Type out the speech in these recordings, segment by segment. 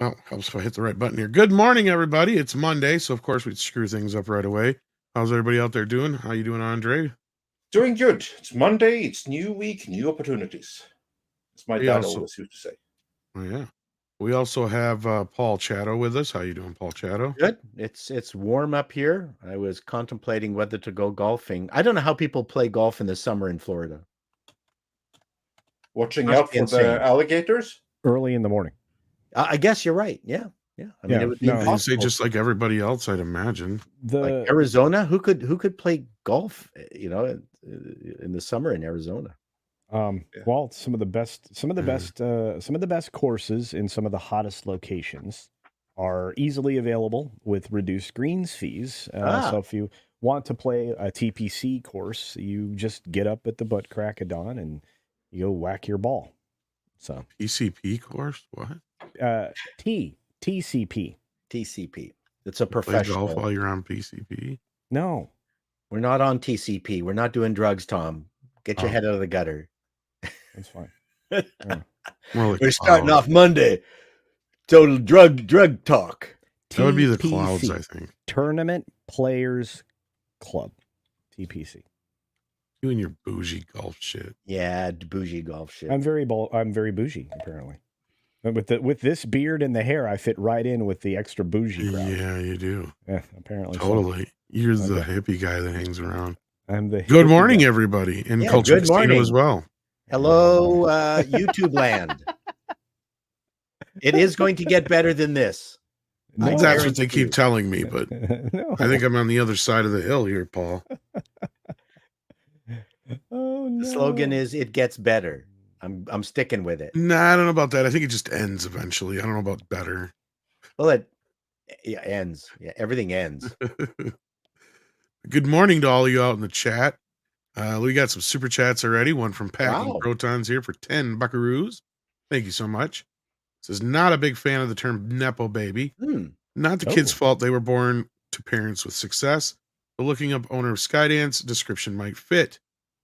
Oh, helps if I hit the right button here. Good morning, everybody. It's Monday, so of course we'd screw things up right away. How's everybody out there doing? How you doing, Andre? Doing good. It's Monday. It's new week, new opportunities. As my dad always used to say. Oh yeah. We also have Paul Chato with us. How you doing, Paul Chato? Good. It's warm up here. I was contemplating whether to go golfing. I don't know how people play golf in the summer in Florida. Watching out for the alligators? Early in the morning. I guess you're right. Yeah. I mean, it would be impossible. Say just like everybody else, I'd imagine. Like Arizona, who could play golf? In the summer in Arizona. Well, some of the best courses in some of the hottest locations are easily available with reduced greens fees. So if you want to play a TPC course, you just get up at the butt crack of dawn and you go whack your ball. So PCP course? What? TCP. It's a professional. Play golf while you're on PCP? No, we're not on TCP. We're not doing drugs, Tom. Get your head out of the gutter. That's fine. Yeah. We're starting off Monday. Total drug talk. That would be the Clouds, I think. Tournament Players Club. TPC. You and your bougie golf shit. Yeah, bougie golf shit. I'm very bougie, apparently. With this beard and the hair, I fit right in with the extra bougie crowd. Yeah, you do. Yeah, apparently. Totally. So. You're the hippie guy that hangs around. I'm the good morning, guy. Everybody. And Culture Casino as well. Hello, YouTube land. It is going to get better than this. No, that's what they keep telling me, but no. I think I'm on the other side of the hill here, Paul. Oh no. The slogan is "It gets better." I'm sticking with it. Nah, I don't know about that. I think it just ends eventually. I don't know about better. Well, it ends. Yeah, everything ends. Good morning to all of you out in the chat. We got some super chats already. One from Packing Protons here for 10 buckaroos. Thank you so much. Says not a big fan of the term Nepo baby. Not the kid's fault. They were born to parents with success. But looking up owner of Skydance, description might fit.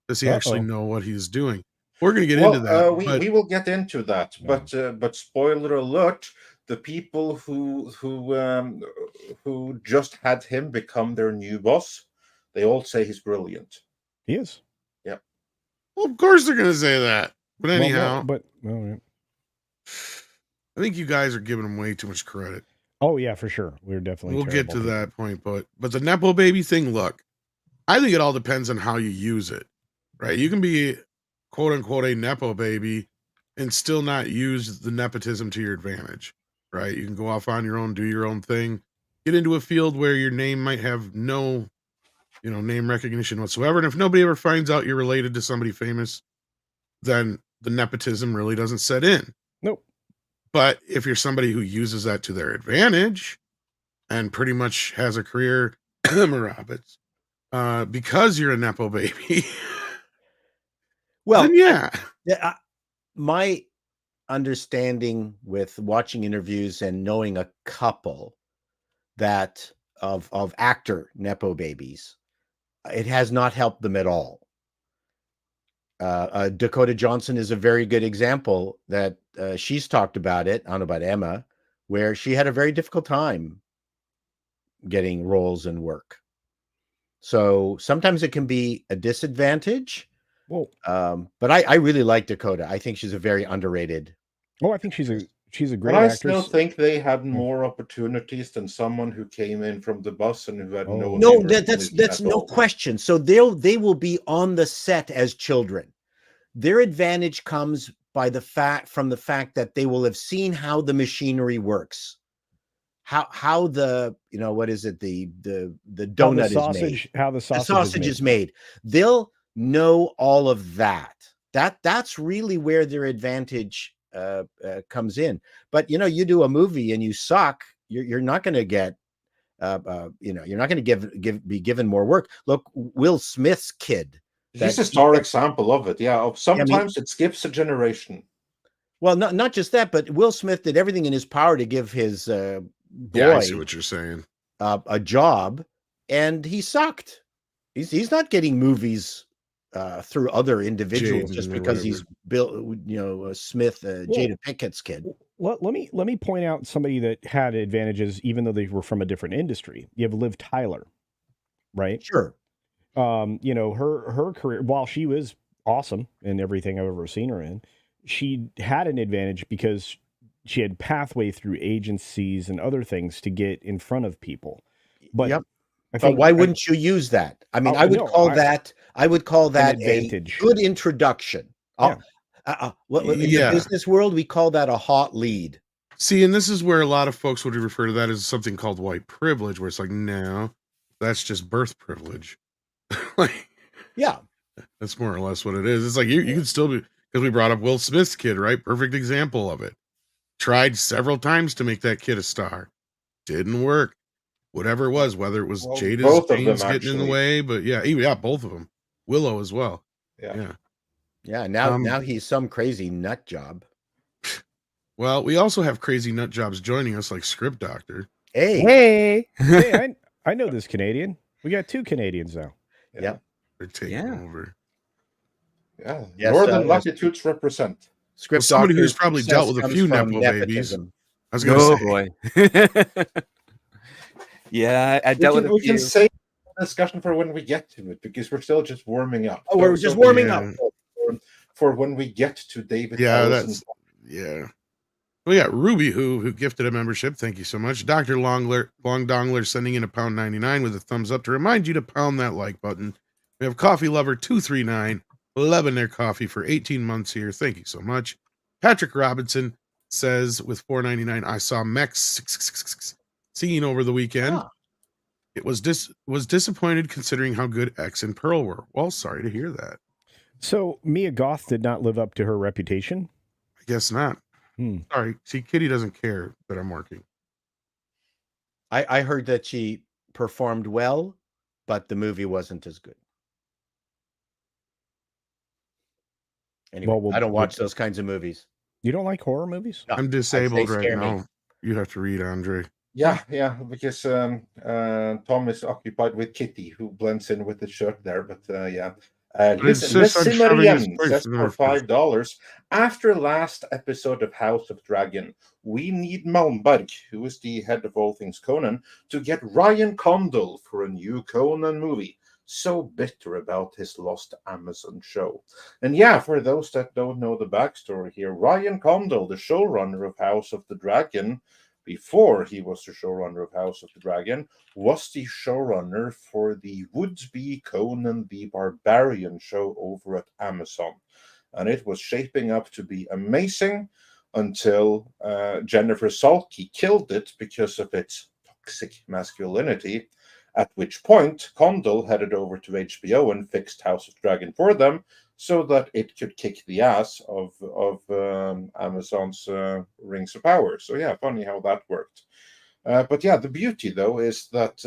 Does he actually know what he's doing? We're going to get into that. We will get into that, but spoiler alert: the people who just had him become their new boss, they all say he's brilliant. He is. Yeah. Well, of course they're going to say that. But anyhow, yeah. I think you guys are giving him way too much credit. Oh yeah, for sure. We're definitely. We'll get to that point, but the Nepo baby thing. Look, I think it all depends on how you use it, right? You can be quote unquote a Nepo baby and still not use the nepotism to your advantage, right? You can go off on your own, do your own thing, get into a field where your name might have no, name recognition whatsoever. And if nobody ever finds out you're related to somebody famous, then the nepotism really doesn't set in. Nope. But if you're somebody who uses that to their advantage and pretty much has a career, because you're a Nepo baby, well, then yeah. My understanding with watching interviews and knowing a couple that of actor Nepo babies, it has not helped them at all. Dakota Johnson is a very good example that she's talked about it. I don't know about Emma, where she had a very difficult time getting roles and work. So sometimes it can be a disadvantage. But I really like Dakota. I think she's a very underrated. Oh, I think she's a great actress. I still think they had more opportunities than someone who came in from the bus and who had no. That's no question. So they will be on the set as children. Their advantage comes from the fact that they will have seen how the machinery works, how the what is it the donut is made, how the sausage is made. They'll know all of that. That's really where their advantage comes in. But you do a movie and you suck, you're not going to get you're not going to be given more work. Look, Will Smith's kid. He's a star example of it. Yeah. Sometimes it skips a generation. Well, not just that, but Will Smith did everything in his power to give his boy. Yeah, I see what you're saying. A job, and he sucked. He's not getting movies through other individuals just because he's Bill, Smith, Jada Pickett's kid. let me point out somebody that had advantages, even though they were from a different industry. You have Liv Tyler, right? Sure. You know, her career, while she was awesome in everything I've ever seen her in, she had an advantage because she had pathway through agencies and other things to get in front of people. But Yep. I But think why wouldn't you use that? I mean, I would call that advantage. a good introduction. Yeah. In the business world, we call that a hot lead. See, and this is where a lot of folks would refer to that as something called white privilege, where it's like, no, that's just birth privilege. Like, yeah, that's more or less what it is. It's like you can still be, because we brought up Will Smith's kid, right? Perfect example of it. Tried several times to make that kid a star. Didn't work. Whatever it was, whether it was Jada's both of them James getting in the way, but yeah, both of them. Willow as well. Yeah. Now he's some crazy nut job. Well, we also have crazy nut jobs joining us, like Script Doctor. Hey, I know this Canadian. We got 2 Canadians now. Yeah. They're taking over. Yeah. Yes, Northern latitudes represent. Script somebody who's probably dealt with a few Nepo babies. I was going to say. Boy. Yeah, I dealt with a few. We can save the discussion for when we get to it, because we're still just warming up. Oh, we're just warming up. For when we get to David. Yeah. We got Ruby who gifted a membership. Thank you so much. Dr. Long Dongler sending in £1.99 with a thumbs up to remind you to pound that like button. We have Coffee Lover 239 loving their coffee for 18 months here. Thank you so much. Patrick Robinson says with $4.99, I saw Mex singing over the weekend. It was disappointed considering how good X and Pearl were. Well, sorry to hear that. So Mia Goth did not live up to her reputation? I guess not. Sorry. See, Kitty doesn't care that I'm working. I heard that she performed well, but the movie wasn't as good. Anyway, I don't watch those kinds of movies. You don't like horror movies? No, I'm disabled right now. You have to read, Andre. Yeah, because Tom is occupied with Kitty, who blends in with the shirt there. But yeah. Listen, Marianne says for $5, after last episode of House of Dragon, we need Malmberg, who is the head of all things Conan, to get Ryan Condal for a new Conan movie. So bitter about his lost Amazon show. And yeah, for those that don't know the backstory here, Ryan Condal, the showrunner of House of the Dragon, before he was the showrunner of House of the Dragon, was the showrunner for the would-be Conan the Barbarian show over at Amazon. And it was shaping up to be amazing until Jennifer Salke killed it because of its toxic masculinity, at which point Condal headed over to HBO and fixed House of Dragon for them, so that it could kick the ass of Amazon's Rings of Power. So yeah, funny how that worked. But yeah, the beauty though is that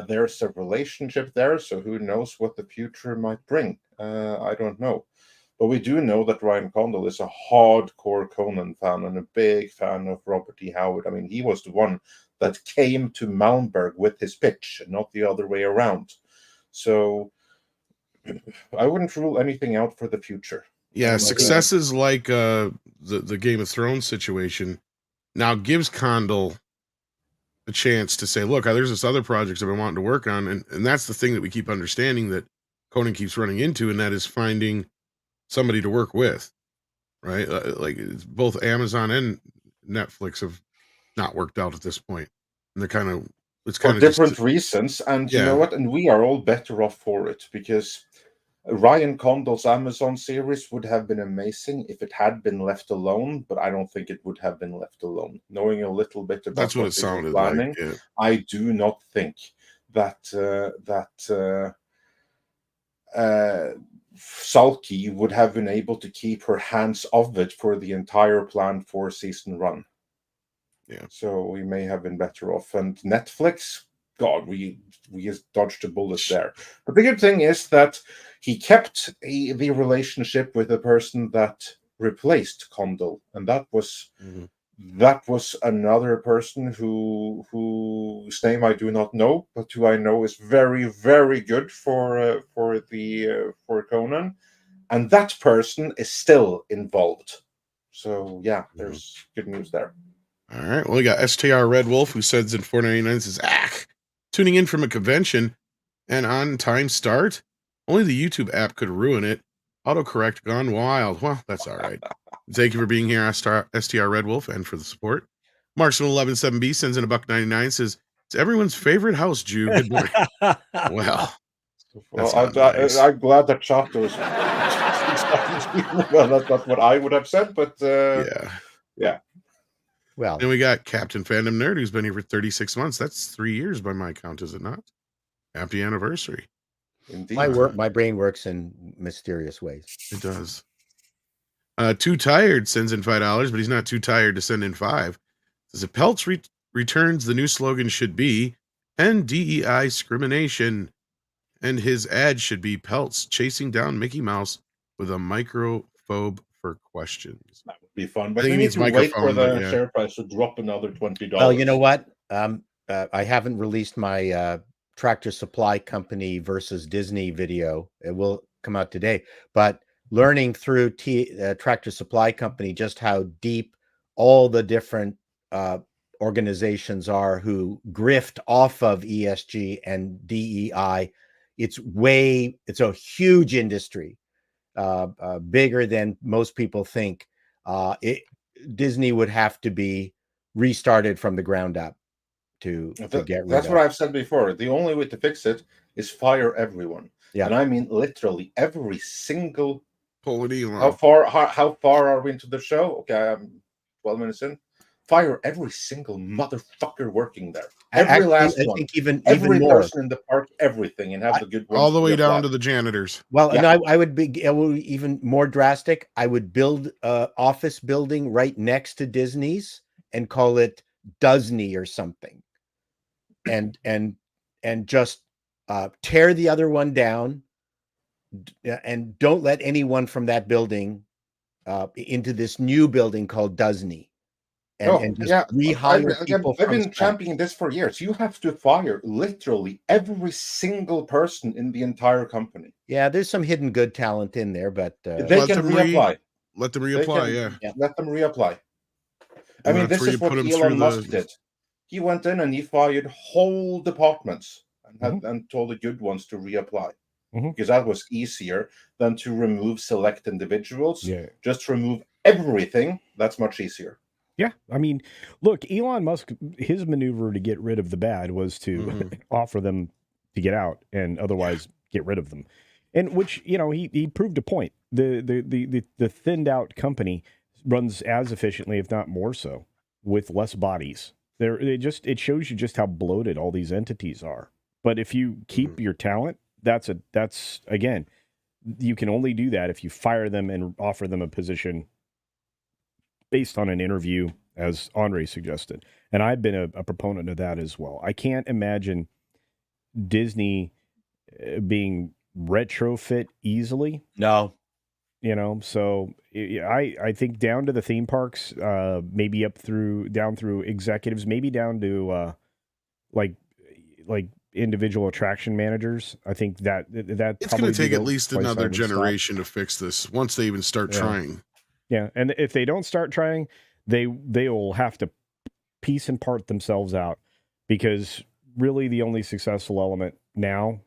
there's a relationship there, so who knows what the future might bring. I don't know. But we do know that Ryan Condal is a hardcore Conan fan and a big fan of Robert E. Howard. I mean, he was the one that came to Malmberg with his pitch, and not the other way around. So I wouldn't rule anything out for the future. Yeah, successes like the Game of Thrones situation now gives Condal a chance to say, look, there's this other projects I've been wanting to work on. And that's the thing that we keep understanding that Conan keeps running into, and that is finding somebody to work with, right? Like it's both Amazon and Netflix have not worked out at this point. And they're it's kind of different reasons. And you know what? And we are all better off for it, because Ryan Condal's Amazon series would have been amazing if it had been left alone, but I don't think it would have been left alone. Knowing a little bit about that's what it sounded planning, like. Yeah. I do not think that Salke would have been able to keep her hands off it for the entire planned 4-season run. Yeah. So we may have been better off. And Netflix, God, we just dodged a bullet there. But the good thing is that he kept the relationship with the person that replaced Condal, and that was another person whose name I do not know, but who I know is very, very good for Conan, and that person is still involved. So yeah, there's good news there. All right. Well, we got STR Red Wolf, who sends in $4.99, says, tuning in from a convention and on time start. Only the YouTube app could ruin it. Autocorrect gone wild. Well, that's all right. Thank you for being here, STR Red Wolf, and for the support. Marksman117B sends in $1.99, says, it's everyone's favorite house, Jew. Good morning. Well, I'm glad that Chato is. Well, that's not what I would have said, but yeah. Well, then we got Captain Fandom Nerd, who's been here for 36 months. That's 3 years by my count, is it not? Happy anniversary. Indeed. My brain works in mysterious ways. It does. Too Tired sends in $5, but he's not too tired to send in 5. Says, if Peltz returns, the new slogan should be end DEI discrimination. And his ad should be Peltz chasing down Mickey Mouse with a microphobe for questions. That would be fun, but we need to wait for the share price to drop another $20. Well, you know what? I haven't released my Tractor Supply Company versus Disney video. It will come out today. But learning through Tractor Supply Company just how deep all the different organizations are who grift off of ESG and DEI. It's a huge industry, bigger than most people think. Disney would have to be restarted from the ground up to get rid of. That's what I've said before. The only way to fix it is fire everyone. Yeah. And I mean literally every single. How far are we into the show? Okay, I'm 12 minutes in. Fire every single motherfucker working there. Every last one. I think even more. Person in the park, everything, and have the good ones. All the way down to the janitors. Well, yeah. And I would be even more drastic. I would build an office building right next to Disney's and call it Disney or something, and just tear the other one down, and don't let anyone from that building into this new building called Disney. And just rehire people. I've been championing this for years. You have to fire literally every single person in the entire company. Yeah, there's some hidden good talent in there, but they can reapply. Let them reapply. Let them reapply. I mean, this is what Elon Musk did. He went in and he fired whole departments and told the good ones to reapply. Because that was easier than to remove select individuals. Yeah. Just remove everything. That's much easier. Yeah, I mean, look, Elon Musk, his maneuver to get rid of the bad was to offer them to get out and otherwise get rid of them, and which he proved a point. The thinned out company runs as efficiently, if not more so, with less bodies. It shows you just how bloated all these entities are. But if you keep your talent, that's again, you can only do that if you fire them and offer them a position based on an interview, as Andre suggested. And I've been a proponent of that as well. I can't imagine Disney being retrofit easily. No. So I think down to the theme parks, maybe down through executives, maybe down to like individual attraction managers. I think that it's going to take at least another generation to fix this once they even start trying. Yeah, and if they don't start trying, they will have to piece and part themselves out, because really the only successful element now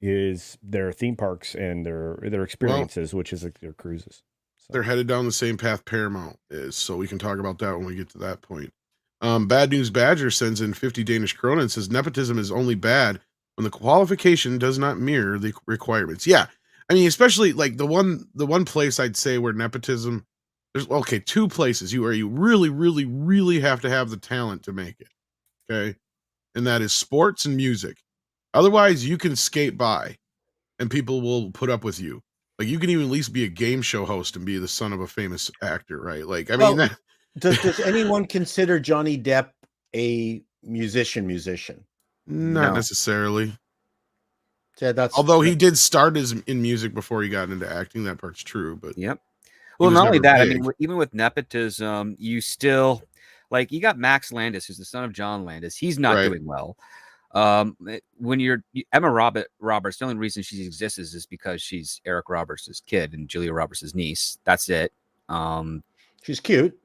is their theme parks and their experiences, which is their cruises. So. They're headed down the same path Paramount is, so we can talk about that when we get to that point. Bad News Badger sends in 50 Danish krona and says nepotism is only bad when the qualification does not mirror the requirements. Yeah, I mean, especially like the one place I'd say where nepotism. There's two places where you really, really, really have to have the talent to make it. Okay. And that is sports and music. Otherwise, you can skate by and people will put up with you. Like, you can even at least be a game show host and be the son of a famous actor, right? Like, I mean, does anyone consider Johnny Depp a musician? Not necessarily. Yeah, although he did start in music before he got into acting. That part's true, but yep. Well, not only that, I mean, even with nepotism, you still, like, you got Max Landis, who's the son of John Landis. He's not doing well. When Emma Roberts, the only reason she exists is because she's Eric Roberts' kid and Julia Roberts' niece. That's it. She's cute.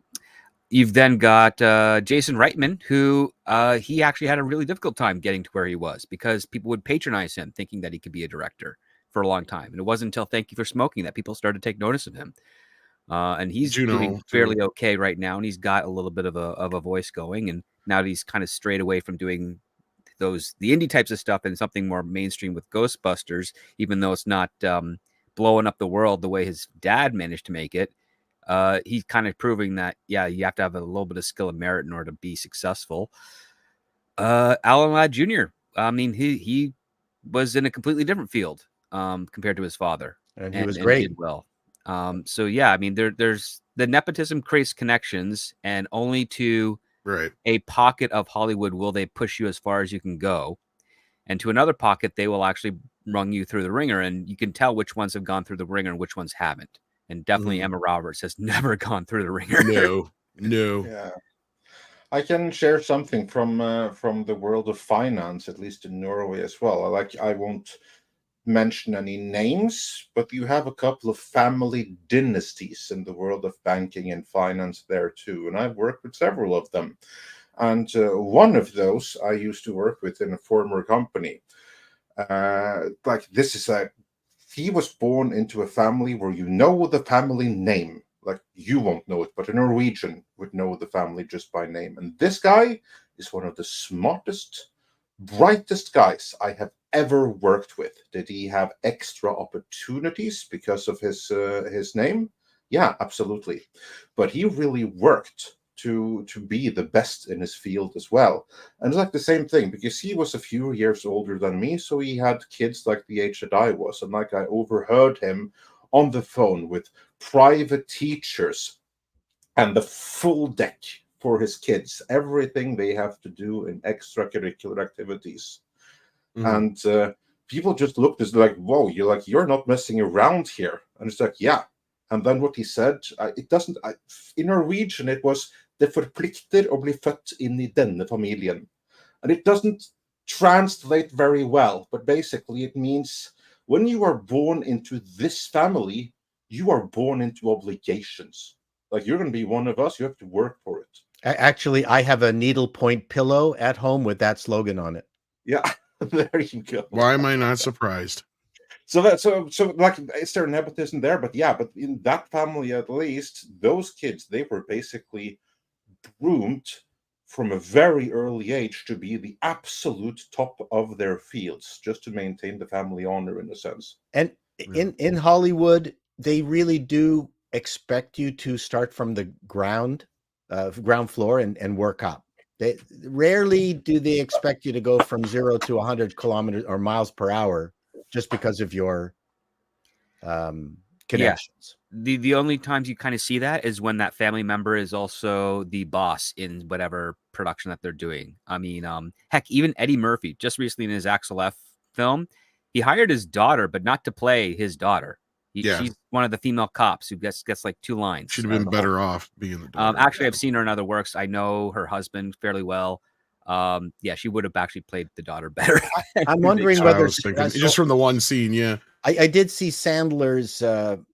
You've then got Jason Reitman, who he actually had a really difficult time getting to where he was because people would patronize him thinking that he could be a director for a long time. And it wasn't until Thank You for Smoking that people started to take notice of him. And he's doing fairly okay right now. And he's got a little bit of a voice going. And now that he's kind of strayed away from doing the indie types of stuff and something more mainstream with Ghostbusters, even though it's not blowing up the world the way his dad managed to make it. He's kind of proving that, yeah, you have to have a little bit of skill and merit in order to be successful. Alan Ladd Jr., I mean, he was in a completely different field compared to his father. And he was great. Did well. So, yeah, I mean, there's the nepotism creates connections, and only to a pocket of Hollywood will they push you as far as you can go. And to another pocket, they will actually run you through the ringer, and you can tell which ones have gone through the ringer and which ones haven't. And definitely Emma Roberts has never gone through the ringer. No. Yeah. I can share something from the world of finance, at least in Norway as well. I won't mention any names, but you have a couple of family dynasties in the world of banking and finance there too. And I've worked with several of them. And one of those I used to work with in a former company. He was born into a family where you know the family name. Like, you won't know it, but a Norwegian would know the family just by name. And this guy is one of the smartest, brightest guys I have ever worked with. Did he have extra opportunities because of his name? Yeah, absolutely. But he really worked to be the best in his field as well. And it's like the same thing, because he was a few years older than me, so he had kids like the age that I was. And like, I overheard him on the phone with private teachers and the full deck for his kids, everything they have to do in extracurricular activities. And people just looked as like, whoa, you're not messing around here. And it's like, yeah. And then what he said, in Norwegian, it was "Det forplikter å bli født inn I denne familien." And it doesn't translate very well, but basically it means when you are born into this family, you are born into obligations. Like, you're going to be one of us, you have to work for it. Actually, I have a needlepoint pillow at home with that slogan on it. Yeah, there you go. Why am I not surprised? So like, is there nepotism there? But yeah, but in that family, at least, those kids, they were basically groomed from a very early age to be the absolute top of their fields, just to maintain the family honor, in a sense. And in Hollywood, they really do expect you to start from the ground floor and work up. They rarely do they expect you to go from 0 to 100 kilometers or miles per hour just because of your connections. Yeah. The only times you kind of see that is when that family member is also the boss in whatever production that they're doing. I mean, heck, even Eddie Murphy, just recently in his Axel F film, he hired his daughter, but not to play his daughter. She's one of the female cops who gets like 2 lines. Should have been better off being the daughter. Actually, I've seen her in other works. I know her husband fairly well. Yeah, she would have actually played the daughter better. I'm wondering whether just from the one scene. Yeah, I did see Sandler's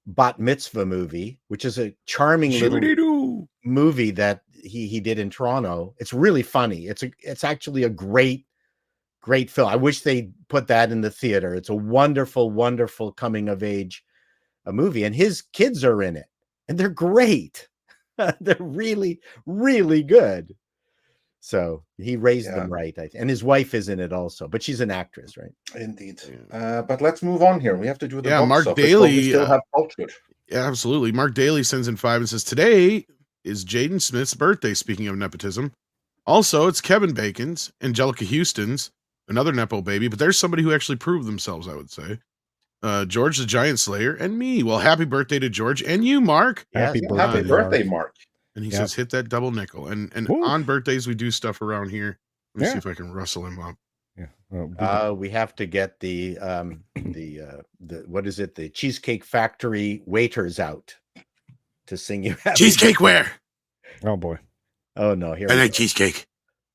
Bat Mitzvah movie, which is a charming little movie that he did in Toronto. It's really funny. It's actually a great film. I wish they put that in the theater. It's a wonderful, wonderful coming of age movie, and his kids are in it, and they're great. They're really, really good. So he raised them right, I think. And his wife is in it also, but she's an actress, right? Indeed. But let's move on here. We have to do the box Mark office, Daly. We still have culture. Yeah, absolutely. Mark Daly sends in 5 and says, today is Jaden Smith's birthday, speaking of nepotism. Also, it's Kevin Bacon's, Angelica Houston's, another Nepo baby, but there's somebody who actually proved themselves, I would say. George the Giant Slayer, and me. Well, happy birthday to George and you, Mark. Happy birthday, Mark. And he says, hit that double nickel. And on birthdays, we do stuff around here. Let me see if I can rustle him up. Yeah. We have to get the what is it? The Cheesecake Factory waiters out to sing you happy. Cheesecake where? Oh boy. Oh no. Here I like cheesecake.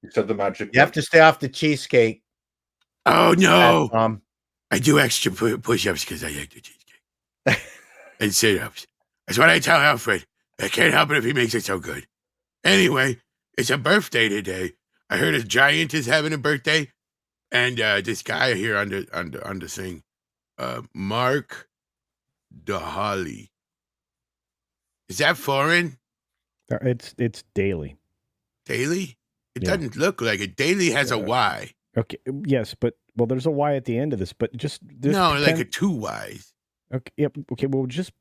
You said the magic. You have to stay off the cheesecake. Oh no. I do extra push-ups because I like the cheesecake. And sit-ups. That's what I tell Alfred. I can't help it if he makes it so good. Anyway, it's a birthday today. I heard a giant is having a birthday, and this guy here on the thing, Mark DeHolly. Is that foreign? It's Daily. Daily? It doesn't look like it. Daily has a Y. Okay. Yes, but there's a Y at the end of this. But just no, pretend... like a 2 Ys. Okay. Yep. Okay. Well, just.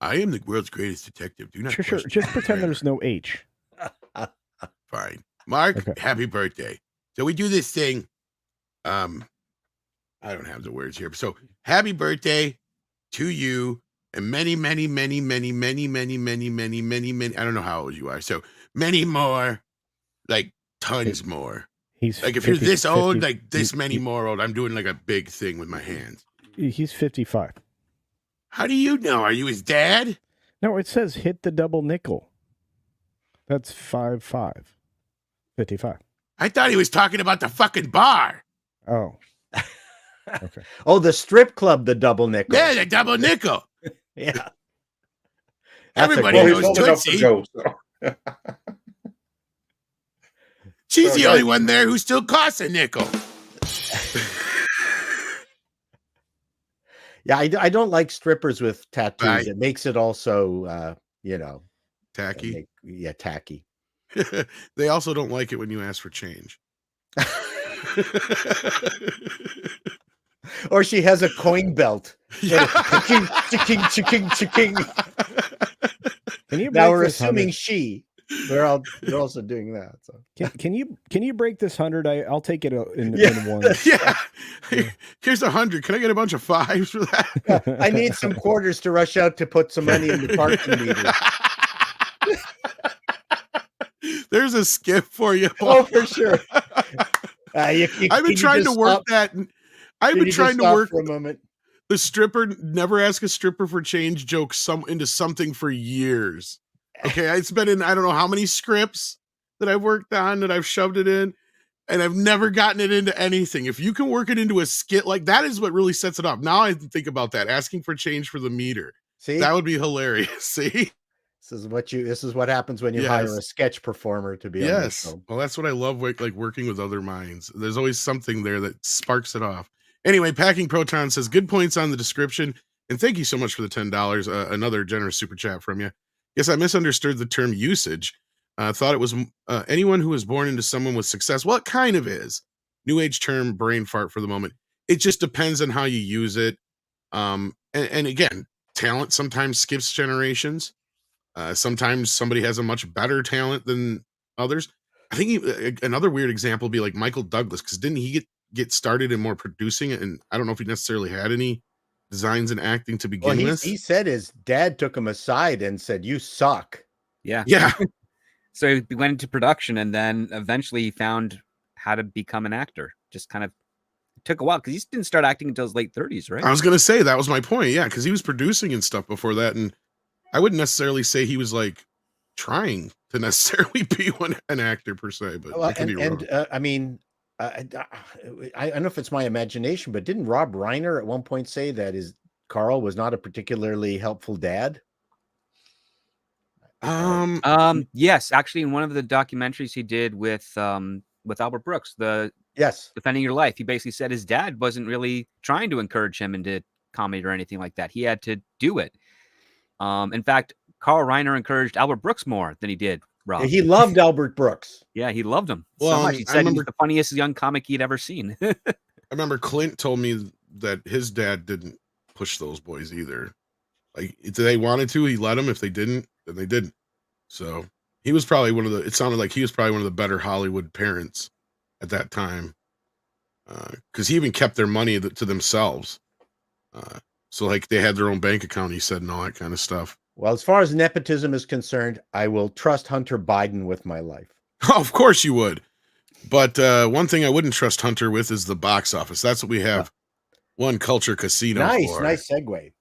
I am the world's greatest detective. Do not. Sure. Just pretend there's no H. Fine, Mark. Happy birthday. So we do this thing. I don't have the words here. So happy birthday to you. And many, many, many, many, many, many, many, many, many, many. I don't know how old you are. So many more, like tons more. He's like if 50, you're this old, 50, like this many more old. I'm doing like a big thing with my hands. He's 55. How do you know? Are you his dad? No, it says hit the double nickel. That's 5'5". 55. I thought he was talking about the fucking bar. Oh. Okay. Oh, the strip club, the double nickel. Yeah, the double nickel. Yeah. Everybody knows Tootsie. She's the only one there who still costs a nickel. Yeah, I don't like strippers with tattoos. Right. It makes it also, tacky. Tacky. They also don't like it when you ask for change. Or she has a coin belt. Yeah. Cha-king. Now we're assuming she. They're also doing that. So can you break this 100? I'll take it in one. Yeah. Here's 100. Can I get a bunch of 5s for that? I need some quarters to rush out to put some money in the parking meter. There's a skip for you. Oh, for sure. I've been trying to work that. I've been trying to work for a moment. The stripper never ask a stripper for change joke into something for years. Okay, it's been in I don't know how many scripts that I've worked on that I've shoved it in, and I've never gotten it into anything. If you can work it into a skit, like that is what really sets it up. Now I think about that, asking for change for the meter. See, that would be hilarious. See, this is what happens when you hire a sketch performer to be on the show. Well, that's what I love, like working with other minds. There's always something there that sparks it off. Anyway, Packing Proton says good points on the description, and thank you so much for the $10. Another generous super chat from you. Yes, I misunderstood the term usage. Thought it was anyone who was born into someone with success. Well, it kind of is. New age term, brain fart for the moment. It just depends on how you use it. And again, talent sometimes skips generations. Sometimes somebody has a much better talent than others. I think another weird example would be like Michael Douglas, because didn't he get started in more producing it? And I don't know if he necessarily had any designs and acting to begin with. He said his dad took him aside and said, "You suck." Yeah. So he went into production, and then eventually he found how to become an actor. Just kind of took a while, because he didn't start acting until his late 30s, right? I was going to say that was my point. Yeah, because he was producing and stuff before that, and I wouldn't necessarily say he was like trying to necessarily be an actor per se, but I could be wrong. I mean, I don't know if it's my imagination, but didn't Rob Reiner at one point say that Carl was not a particularly helpful dad? Yes, actually, in one of the documentaries he did with Albert Brooks, Defending Your Life, he basically said his dad wasn't really trying to encourage him into comedy or anything like that. He had to do it. In fact, Carl Reiner encouraged Albert Brooks more than he did Rob. He loved Albert Brooks. Yeah, he loved him so much. He said he was the funniest young comic he'd ever seen. I remember Clint told me that his dad didn't push those boys either. Like, if they wanted to, he let them. If they didn't, then they didn't. So he was probably it sounded like he was probably one of the better Hollywood parents at that time. Because he even kept their money to themselves. So like they had their own bank account, he said, and all that kind of stuff. Well, as far as nepotism is concerned, I will trust Hunter Biden with my life. Oh, of course you would. But one thing I wouldn't trust Hunter with is the box office. That's what we have One Culture Casino for. Nice segue.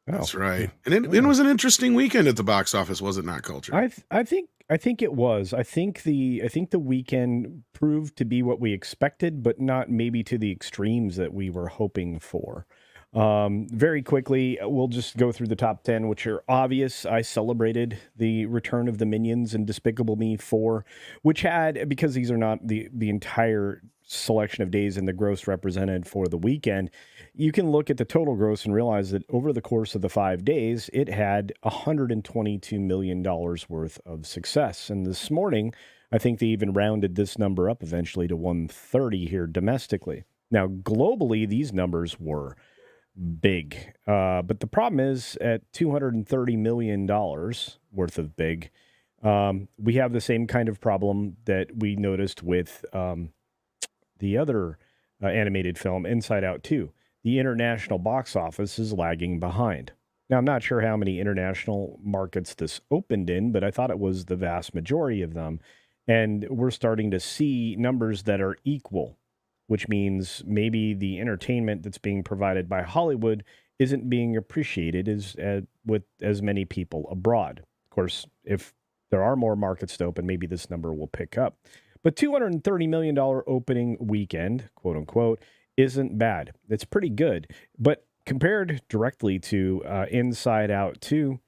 That's right. And it was an interesting weekend at the box office, was it not, Culture? I think it was. I think the weekend proved to be what we expected, but not maybe to the extremes that we were hoping for. Very quickly, we'll just go through the top 10, which are obvious. I celebrated the return of the Minions and Despicable Me 4, which had, because these are not the entire selection of days in the gross represented for the weekend, you can look at the total gross and realize that over the course of the 5 days, it had $122 million worth of success. And this morning, I think they even rounded this number up eventually to 130 here domestically. Now, globally, these numbers were big. But the problem is at $230 million worth of big, we have the same kind of problem that we noticed with the other animated film, Inside Out 2. The international box office is lagging behind. Now, I'm not sure how many international markets this opened in, but I thought it was the vast majority of them. And we're starting to see numbers that are equal, which means maybe the entertainment that's being provided by Hollywood isn't being appreciated with as many people abroad. Of course, if there are more markets to open, maybe this number will pick up. But $230 million opening weekend, quote unquote, isn't bad. It's pretty good. But compared directly to Inside Out 2,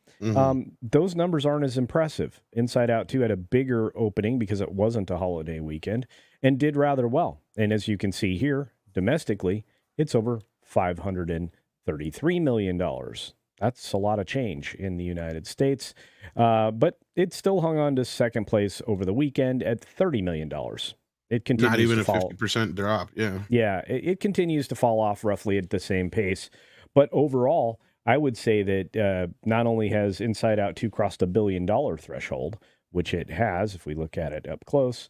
those numbers aren't as impressive. Inside Out 2 had a bigger opening because it wasn't a holiday weekend and did rather well. And as you can see here, domestically, it's over $533 million. That's a lot of change in the United States. But it still hung on to second place over the weekend at $30 million. It continues not even to a fall. 50% drop. Yeah. Yeah, it continues to fall off roughly at the same pace. But overall, I would say that not only has Inside Out 2 crossed $1 billion threshold, which it has, if we look at it up close,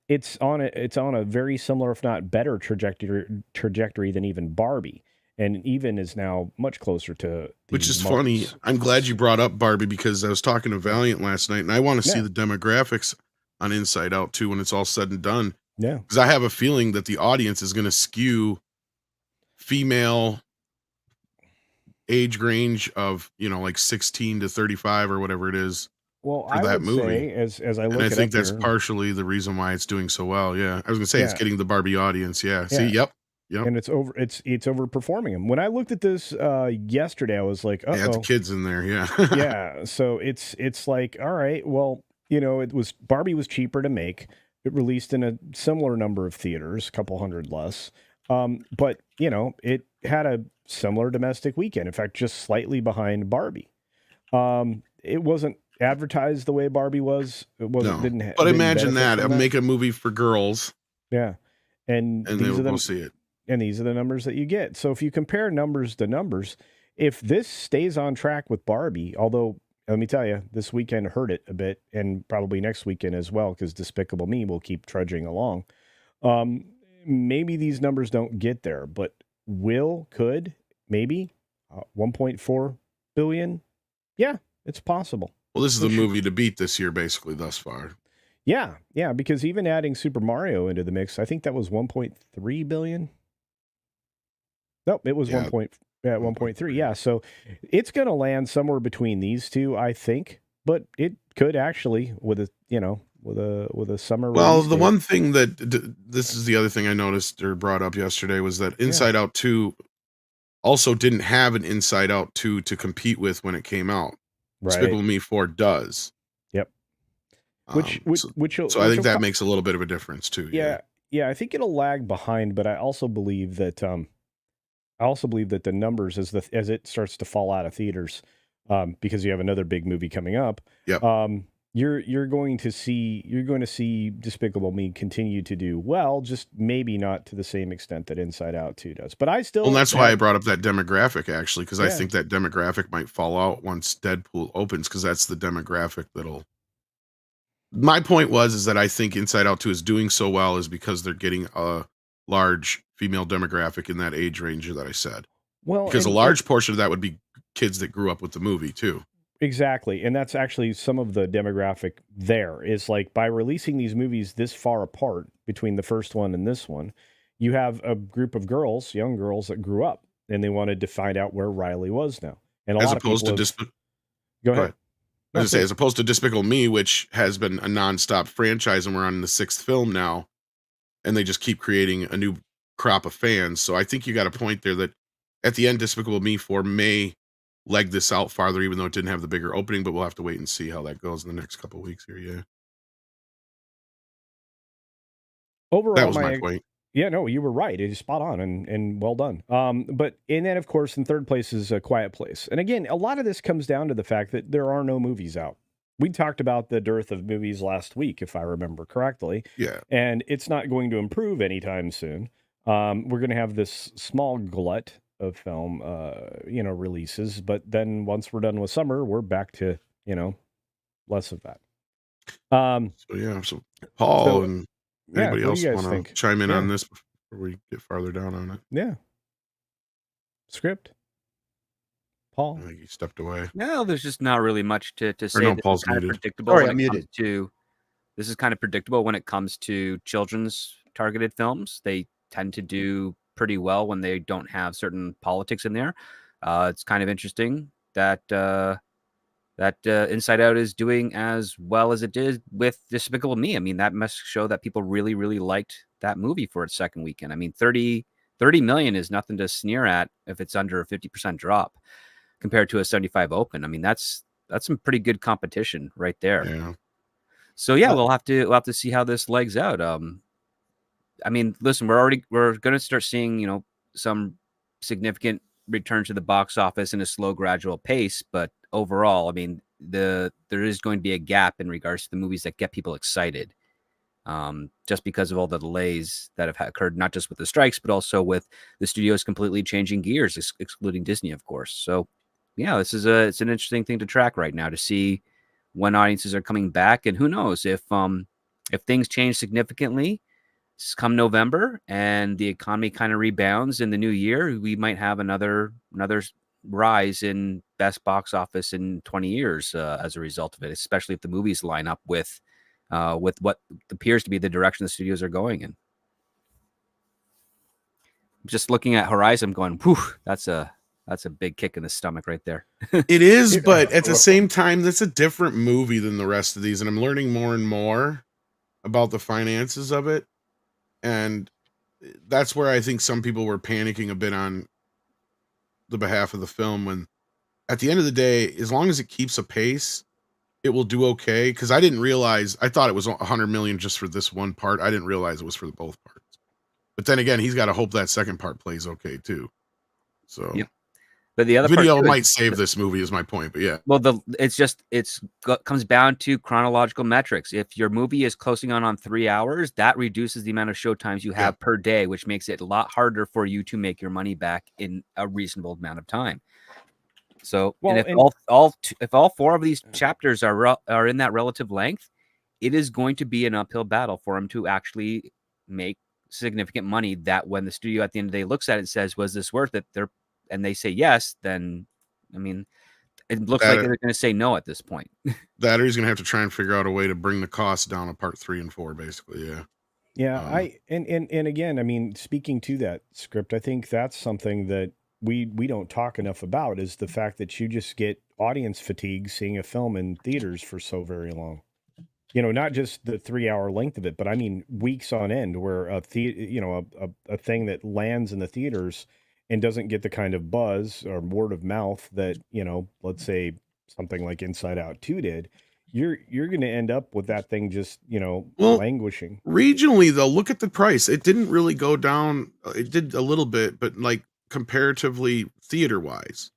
it's on a very similar, if not better, trajectory than even Barbie, and even is now much closer to. Which is funny. I'm glad you brought up Barbie because I was talking to Valiant last night, and I want to see the demographics on Inside Out 2 when it's all said and done. Yeah, because I have a feeling that the audience is going to skew female age range of, like 16 to 35 or whatever it is. Well, for that movie. Say, as I look, and I think that's here, partially the reason why it's doing so well. Yeah, I was gonna say it's getting the Barbie audience. Yeah. See, yep. And it's overperforming them. When I looked at this yesterday, I was like, they had the kids in there. Yeah. Yeah. So it's like, all right, well, Barbie was cheaper to make. It released in a similar number of theaters, a couple hundred less. But it had a similar domestic weekend. In fact, just slightly behind Barbie. It wasn't advertised the way Barbie was. It wasn't. No. But imagine that. Make a movie for girls. Yeah, and these will see it. And these are the numbers that you get. So if you compare numbers to numbers, if this stays on track with Barbie, although let me tell you, this weekend hurt it a bit, and probably next weekend as well, because Despicable Me will keep trudging along. Maybe these numbers don't get there, but could maybe 1.4 billion. Yeah, it's possible. Well, this is the movie to beat this year, basically, thus far. Yeah, because even adding Super Mario into the mix, I think that was 1.3 billion. Nope, it was 1.3. Yeah, so it's going to land somewhere between these two, I think. But it could actually, with a summer. Well, the one thing that this is the other thing I noticed or brought up yesterday was that Inside Out 2 also didn't have an Inside Out 2 to compete with when it came out. Right. Despicable Me 4 does. Yep. So I think that makes a little bit of a difference too. Yeah. I think it'll lag behind, but I also believe that the numbers as it starts to fall out of theaters, because you have another big movie coming up. Yep. You're going to see Despicable Me continue to do well, just maybe not to the same extent that Inside Out 2 does. But I still. Well, that's why I brought up that demographic actually, because I think that demographic might fall out once Deadpool opens, because that's the demographic that'll. My point is that I think Inside Out 2 is doing so well is because they're getting a large female demographic in that age range that I said. Well, because a large portion of that would be kids that grew up with the movie too. Exactly. And that's actually some of the demographic there is like by releasing these movies this far apart between the first one and this one, you have a group of girls, young girls that grew up and they wanted to find out where Riley was now. And as opposed to Go ahead. I was going to say, as opposed to Despicable Me, which has been a nonstop franchise and we're on the 6th film now, and they just keep creating a new crop of fans. So I think you got a point there that at the end, Despicable Me 4 may leg this out farther, even though it didn't have the bigger opening, but we'll have to wait and see how that goes in the next couple of weeks here. Yeah. Overall, that was my point. Yeah, no, you were right. It is spot on and well done. And then, of course, in third place is A Quiet Place. And again, a lot of this comes down to the fact that there are no movies out. We talked about the dearth of movies last week, if I remember correctly. Yeah. And it's not going to improve anytime soon. We're going to have this small glut of film, releases. But then once we're done with summer, we're back to, less of that. So Paul and anybody else want to chime in on this before we get farther down on it? Yeah. Script. Paul. I think he stepped away. No, there's just not really much to say. No, Paul's muted. Predictable. Sorry, I'm muted. This is kind of predictable when it comes to children's targeted films. They tend to do pretty well when they don't have certain politics in there. It's kind of interesting that Inside Out is doing as well as it did with Despicable Me. I mean, that must show that people really, really liked that movie for its second weekend. I mean, 30 million is nothing to sneer at if it's under a 50% drop compared to a 75 open. I mean, that's some pretty good competition right there. Yeah. So yeah, we'll have to see how this legs out. I mean, listen, we're going to start seeing, some significant return to the box office in a slow, gradual pace. But overall, I mean, there is going to be a gap in regards to the movies that get people excited. Just because of all the delays that have occurred, not just with the strikes, but also with the studios completely changing gears, excluding Disney, of course. So yeah, it's an interesting thing to track right now to see when audiences are coming back. And who knows if things change significantly come November and the economy kind of rebounds in the new year, we might have another rise in best box office in 20 years as a result of it, especially if the movies line up with what appears to be the direction the studios are going in. Just looking at Horizon going, whew, that's a big kick in the stomach right there. It is, but at the same time, that's a different movie than the rest of these. And I'm learning more and more about the finances of it. And that's where I think some people were panicking a bit on the behalf of the film, when at the end of the day, as long as it keeps a pace, it will do okay. Because I didn't realize, I thought it was 100 million just for this one part. I didn't realize it was for both parts. But then again, he's got to hope that second part plays okay too. So yep. But the other video might save this movie is my point. But yeah, well, it comes down to chronological metrics. If your movie is closing on 3 hours, that reduces the amount of showtimes you have per day, which makes it a lot harder for you to make your money back in a reasonable amount of time. So, if all four of these chapters are in that relative length, it is going to be an uphill battle for them to actually make significant money. That when the studio at the end of the day looks at it and says, "Was this worth it?" And they say yes, then I mean, it looks like they're going to say no at this point. That or he's going to have to try and figure out a way to bring the cost down of part 3 and 4, basically. Yeah. Yeah. And again, I mean, speaking to that script, I think that's something that we don't talk enough about, is the fact that you just get audience fatigue seeing a film in theaters for so very long. Not just the 3-hour length of it, but I mean weeks on end, where a thing that lands in the theaters and doesn't get the kind of buzz or word of mouth that, let's say something like Inside Out 2 did, you're going to end up with that thing just, languishing. Regionally, though, look at the price. It didn't really go down. It did a little bit, but like comparatively theater-wise,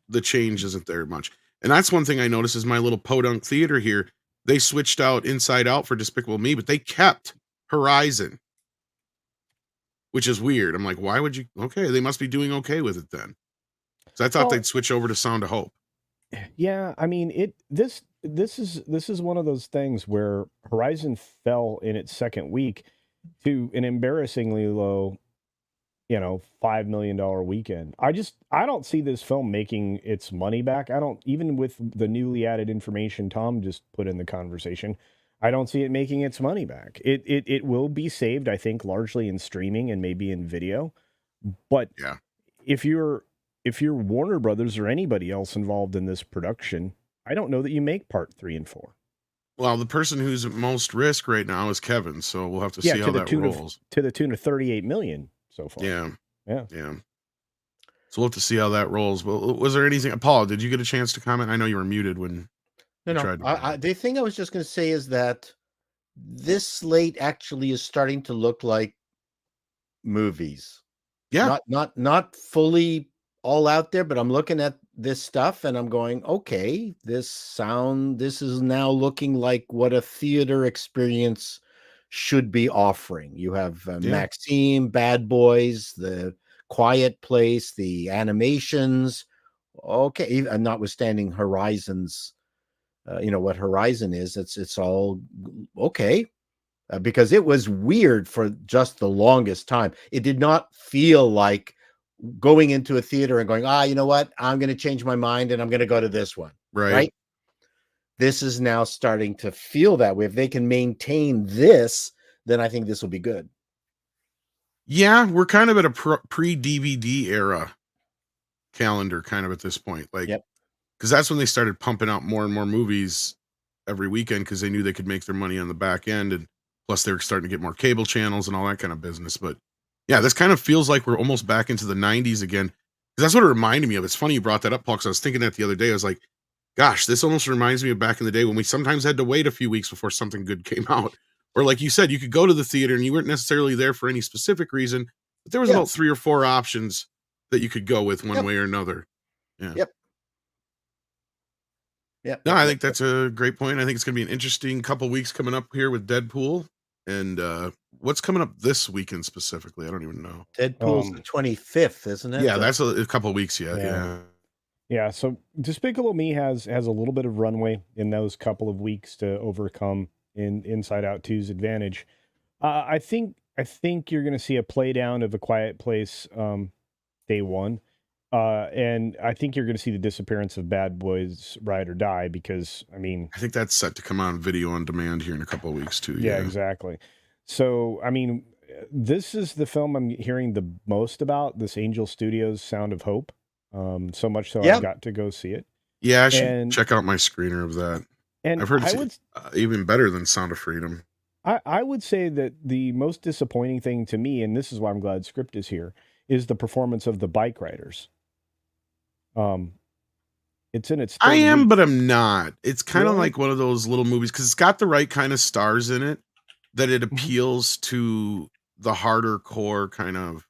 the change isn't there much. And that's one thing I noticed is my little podunk theater here. They switched out Inside Out for Despicable Me, but they kept Horizon, which is weird. I'm like, why would you? Okay, they must be doing okay with it then. So I thought they'd switch over to Sound of Hope. Yeah, I mean, this is one of those things where Horizon fell in its second week to an embarrassingly low, $5 million weekend. I don't see this film making its money back. I don't, even with the newly added information Tom just put in the conversation, I don't see it making its money back. It will be saved, I think, largely in streaming and maybe in video. But yeah, if you're Warner Brothers or anybody else involved in this production, I don't know that you make part 3 and 4. Well, the person who's at most risk right now is Kevin, so we'll have to see how that rolls. To the tune of $38 million so far. Yeah. So we'll have to see how that rolls. Well, was there anything, Paul, did you get a chance to comment? I know you were muted when you tried to. The thing I was just going to say is that this slate actually is starting to look like movies. Yeah. Not fully all out there, but I'm looking at this stuff and I'm going, okay, this is now looking like what a theater experience should be offering. You have MEiTM, Bad Boys, The Quiet Place, the animations. Okay, notwithstanding Horizon's, what Horizon is, it's all okay. Because it was weird for just the longest time. It did not feel like going into a theater and going, you know what? I'm going to change my mind and I'm going to go to this one. Right. This is now starting to feel that way. If they can maintain this, then I think this will be good. Yeah, we're kind of at a pre-DVD era calendar kind of at this point. Like, because that's when they started pumping out more and more movies every weekend because they knew they could make their money on the back end. And plus they were starting to get more cable channels and all that kind of business. But yeah, this kind of feels like we're almost back into the 90s again. Because that's what it reminded me of. It's funny you brought that up, Paul, because I was thinking that the other day. I was like, gosh, this almost reminds me of back in the day when we sometimes had to wait a few weeks before something good came out. Or like you said, you could go to the theater and you weren't necessarily there for any specific reason, but there was about 3 or 4 options that you could go with one way or another. Yeah. No, I think that's a great point. I think it's going to be an interesting couple weeks coming up here with Deadpool. And what's coming up this weekend specifically? I don't even know. Deadpool's the 25th, isn't it? Yeah, that's a couple of weeks yet. Yeah. So Despicable Me has a little bit of runway in those couple of weeks to overcome Inside Out 2's advantage. I think you're going to see a play down of A Quiet Place day one. And I think you're going to see the disappearance of Bad Boys Ride or Die because, I mean... I think that's set to come on video on demand here in a couple of weeks too. Yeah, exactly. So, I mean, this is the film I'm hearing the most about, this Angel Studios Sound of Hope. So much so I've got to go see it. Yeah, I should check out my screener of that. And I've heard it's even better than Sound of Freedom. I would say that the most disappointing thing to me, and this is why I'm glad Script is here, is the performance of the bike riders. It's in its. I am, but I'm not. It's kind of like one of those little movies because it's got the right kind of stars in it that it appeals to the harder core kind of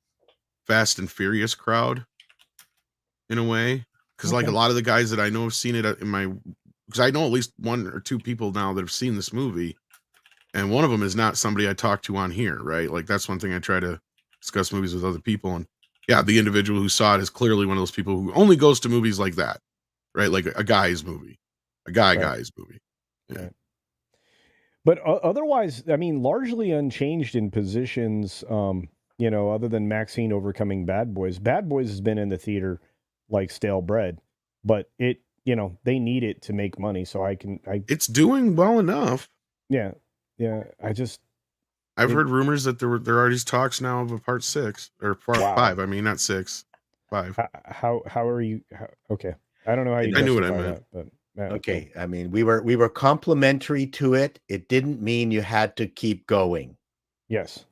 Fast and Furious crowd in a way. Because like a lot of the guys that I know have seen it because I know at least 1 or 2 people now that have seen this movie, and one of them is not somebody I talk to on here, right? Like that's one thing I try to discuss movies with other people, and yeah, the individual who saw it is clearly one of those people who only goes to movies like that, right? Like a guy's movie, guy's movie. Yeah. Right. But otherwise, I mean, largely unchanged in positions, other than Maxine overcoming Bad Boys. Bad Boys has been in the theater like stale bread, but they need it to make money. So it's doing well enough. Yeah. I've heard rumors that there are these talks now of a part 6 or part 5. I mean, not 6, 5. How are you? Okay. I don't know how you. I knew what I meant. But okay. I mean, we were complimentary to it. It didn't mean you had to keep going. Yes.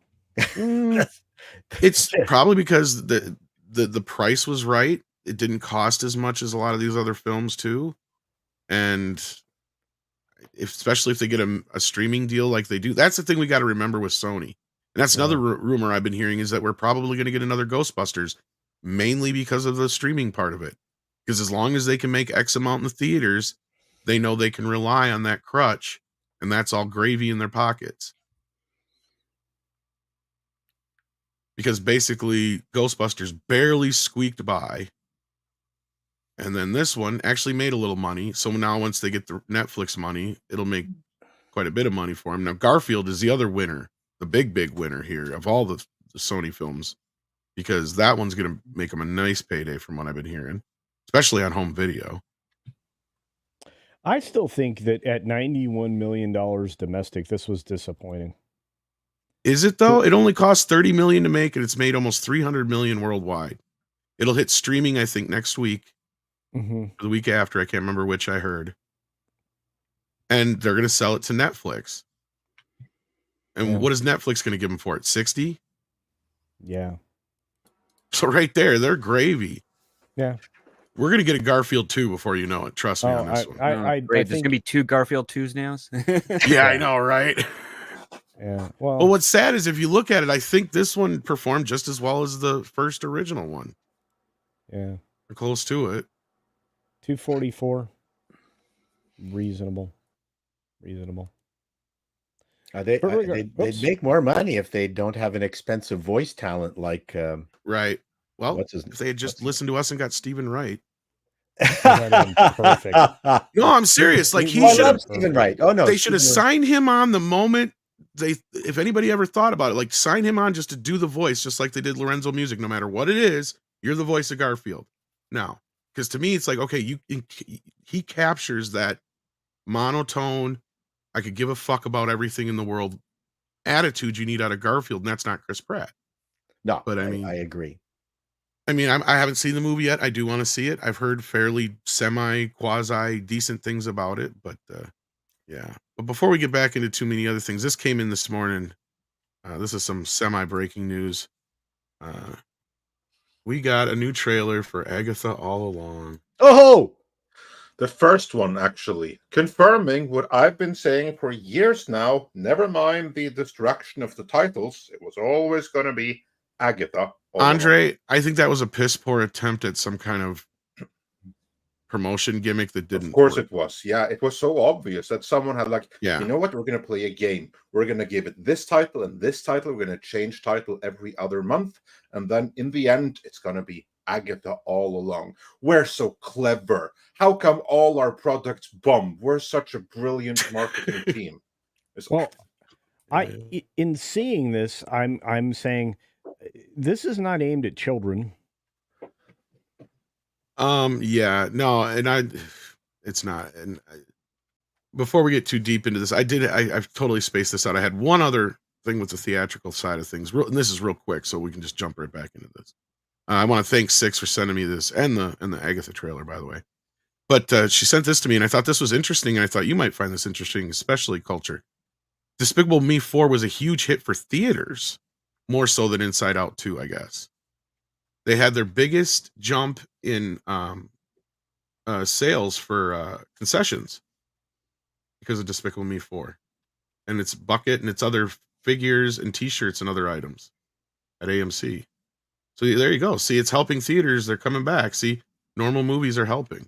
It's probably because the price was right. It didn't cost as much as a lot of these other films too, and especially if they get a streaming deal like they do. That's the thing we got to remember with Sony. And that's another rumor I've been hearing is that we're probably going to get another Ghostbusters, mainly because of the streaming part of it. Because as long as they can make X amount in the theaters, they know they can rely on that crutch, and that's all gravy in their pockets. Because basically Ghostbusters barely squeaked by. And then this one actually made a little money. So now once they get the Netflix money, it'll make quite a bit of money for them. Now Garfield is the other winner, the big winner here of all the Sony films, because that one's going to make them a nice payday from what I've been hearing, especially on home video. I still think that at $91 million domestic, this was disappointing. Is it though? It only cost $30 million to make, and it's made almost $300 million worldwide. It'll hit streaming, I think, next week. Or the week after, I can't remember which I heard. And they're going to sell it to Netflix. And what is Netflix going to give them for it? 60? Yeah. So right there, they're gravy. Yeah. We're gonna get a Garfield 2 before you know it. Trust me on this one. Great. There's gonna be 2 Garfield 2s now. Yeah, I know, right? Yeah. Well, what's sad is if you look at it, I think this one performed just as well as the first original one. Yeah. Or close to it. 244. Reasonable. They'd make more money if they don't have an expensive voice talent like right. Well, if they had just listened to us and got Stephen Wright. Perfect. No, I'm serious. Like he should have Stephen Wright. Oh no, they should have signed him on the moment if anybody ever thought about it, like sign him on just to do the voice, just like they did Lorenzo Music. No matter what it is, you're the voice of Garfield now. Because to me, it's like, okay, he captures that monotone, I could give a fuck about everything in the world attitude you need out of Garfield, and that's not Chris Pratt. No, but I mean, I agree. I mean, I haven't seen the movie yet. I do want to see it. I've heard fairly quasi decent things about it, but yeah. But before we get back into too many other things, this came in this morning. This is some semi-breaking news. We got a new trailer for Agatha All Along. Oh! The first one, actually, confirming what I've been saying for years now. Never mind the distraction of the titles. It was always going to be Agatha. Andre, I think that was a piss poor attempt at some kind of promotion gimmick that didn't. Of course it was. Yeah, it was so obvious that someone had like, you know what? We're going to play a game. We're going to give it this title and this title. We're going to change title every other month. And then in the end, it's going to be Agatha All Along. We're so clever. How come all our products bomb? We're such a brilliant marketing team. Well, in seeing this, I'm saying this is not aimed at children. Yeah, no, and it's not. And before we get too deep into this, I've totally spaced this out. I had one other thing with the theatrical side of things, and this is real quick, so we can just jump right back into this. I want to thank Six for sending me this and the Agatha trailer, by the way. But she sent this to me, and I thought this was interesting, and I thought you might find this interesting, especially culture. Despicable Me 4 was a huge hit for theaters, more so than Inside Out 2, I guess. They had their biggest jump in sales for concessions because of Despicable Me 4. And its bucket and its other figures and t-shirts and other items at AMC. So there you go. See, it's helping theaters. They're coming back. See, normal movies are helping.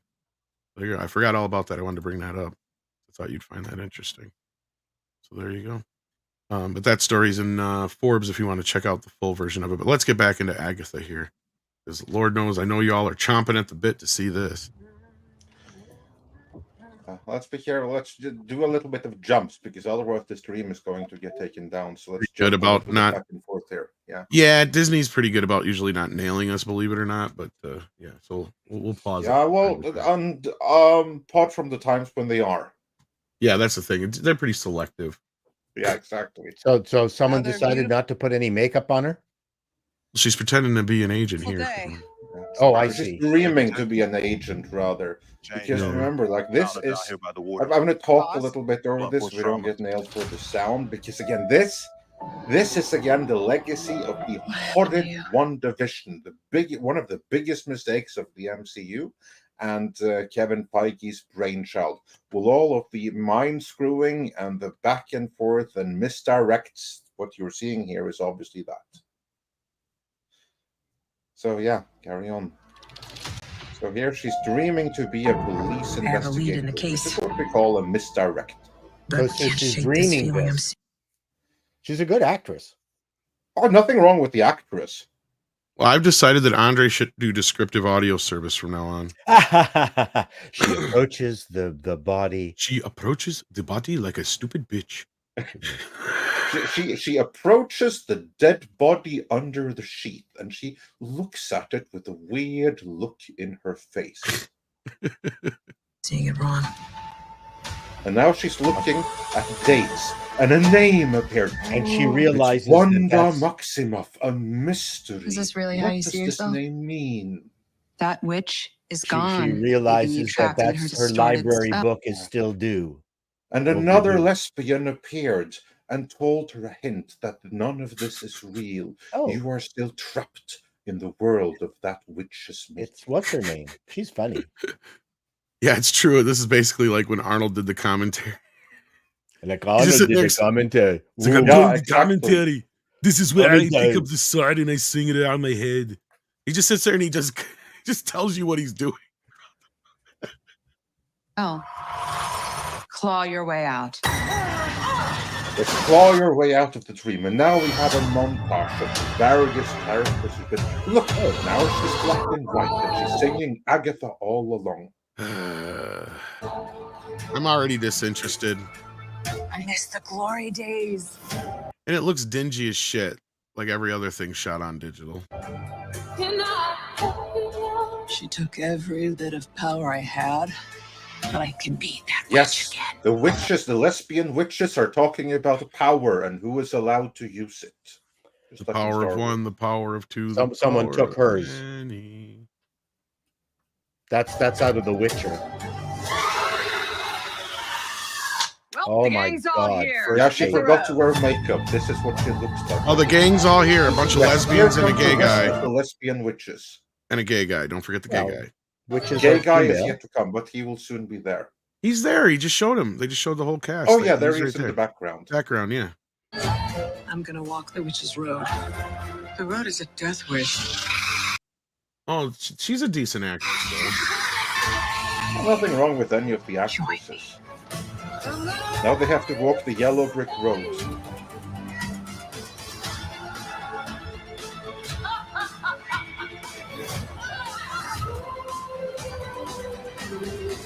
There you go. I forgot all about that. I wanted to bring that up. I thought you'd find that interesting. So there you go. But that story's in Forbes if you want to check out the full version of it. But let's get back into Agatha here. Because Lord knows I know y'all are chomping at the bit to see this. Let's be careful. Let's do a little bit of jumps because otherwise the stream is going to get taken down. So let's good about not back and forth here. Yeah, Disney's pretty good about usually not nailing us, believe it or not. But yeah, so we'll pause. Yeah, well, and apart from the times when they are. Yeah, that's the thing. They're pretty selective. Yeah, exactly. So someone decided not to put any makeup on her? She's pretending to be an agent here. Oh, I see. She's dreaming to be an agent, rather. Because remember, like this is. I'm going to talk a little bit over this so we don't get nailed for the sound. Because again, this is again the legacy of the horrid WandaVision, one of the biggest mistakes of the MCU, and Kevin Feige's brainchild. With all of the mind screwing and the back and forth and misdirects, what you're seeing here is obviously that. So yeah, carry on. So here she's dreaming to be a police investigator. In the case. This is what we call a misdirect. So she's dreaming this. She's a good actress. Oh, nothing wrong with the actress. Well, I've decided that Andre should do descriptive audio service from now on. She approaches the body. She approaches the body like a stupid bitch. She approaches the dead body under the sheet and she looks at it with a weird look in her face. Seeing it wrong. And now she's looking at dates and a name appeared. And she realizes Wanda Maximoff, a mystery. Is this really how you see yourself? What does this name mean? That witch is gone. She realizes that that's her library book is still due. And another lesbian appeared and told her a hint that none of this is real. You are still trapped in the world of that witch's myth. It's what's her name? She's funny. Yeah, it's true. This is basically like when Arnold did the commentary. Like Arnold did the commentary. It's like, I'm doing the commentary. This is where I pick up the sword and I sing it out of my head. He just sits there and he just tells you what he's doing. Oh. Claw your way out. Let's claw your way out of the dream. And now we have a montage of the various characters who could look. Now she's black and white and she's singing Agatha all along. I'm already disinterested. I miss the glory days. And it looks dingy as shit, like every other thing shot on digital. She took every bit of power I had, but I can beat that yes, witch again. The witches, the lesbian witches, are talking about power and who is allowed to use it. The power of one, the power of two. Someone took hers. That's out of The Witcher. Well, oh my God! Yeah, she forgot to wear makeup. This is what she looks like. Oh, the gang's all here. A bunch of lesbians and a gay guy. The lesbian witches. And a gay guy. Don't forget the gay guy. Which is gay guy is yet to come, but he will soon be there. He's there. He just showed him. They just showed the whole cast. Oh yeah, there he is in the background. Background, yeah. I'm gonna walk the witch's road. The road is a death wish. Oh, she's a decent actress. Nothing wrong with any of the actresses. Now they have to walk the yellow brick road.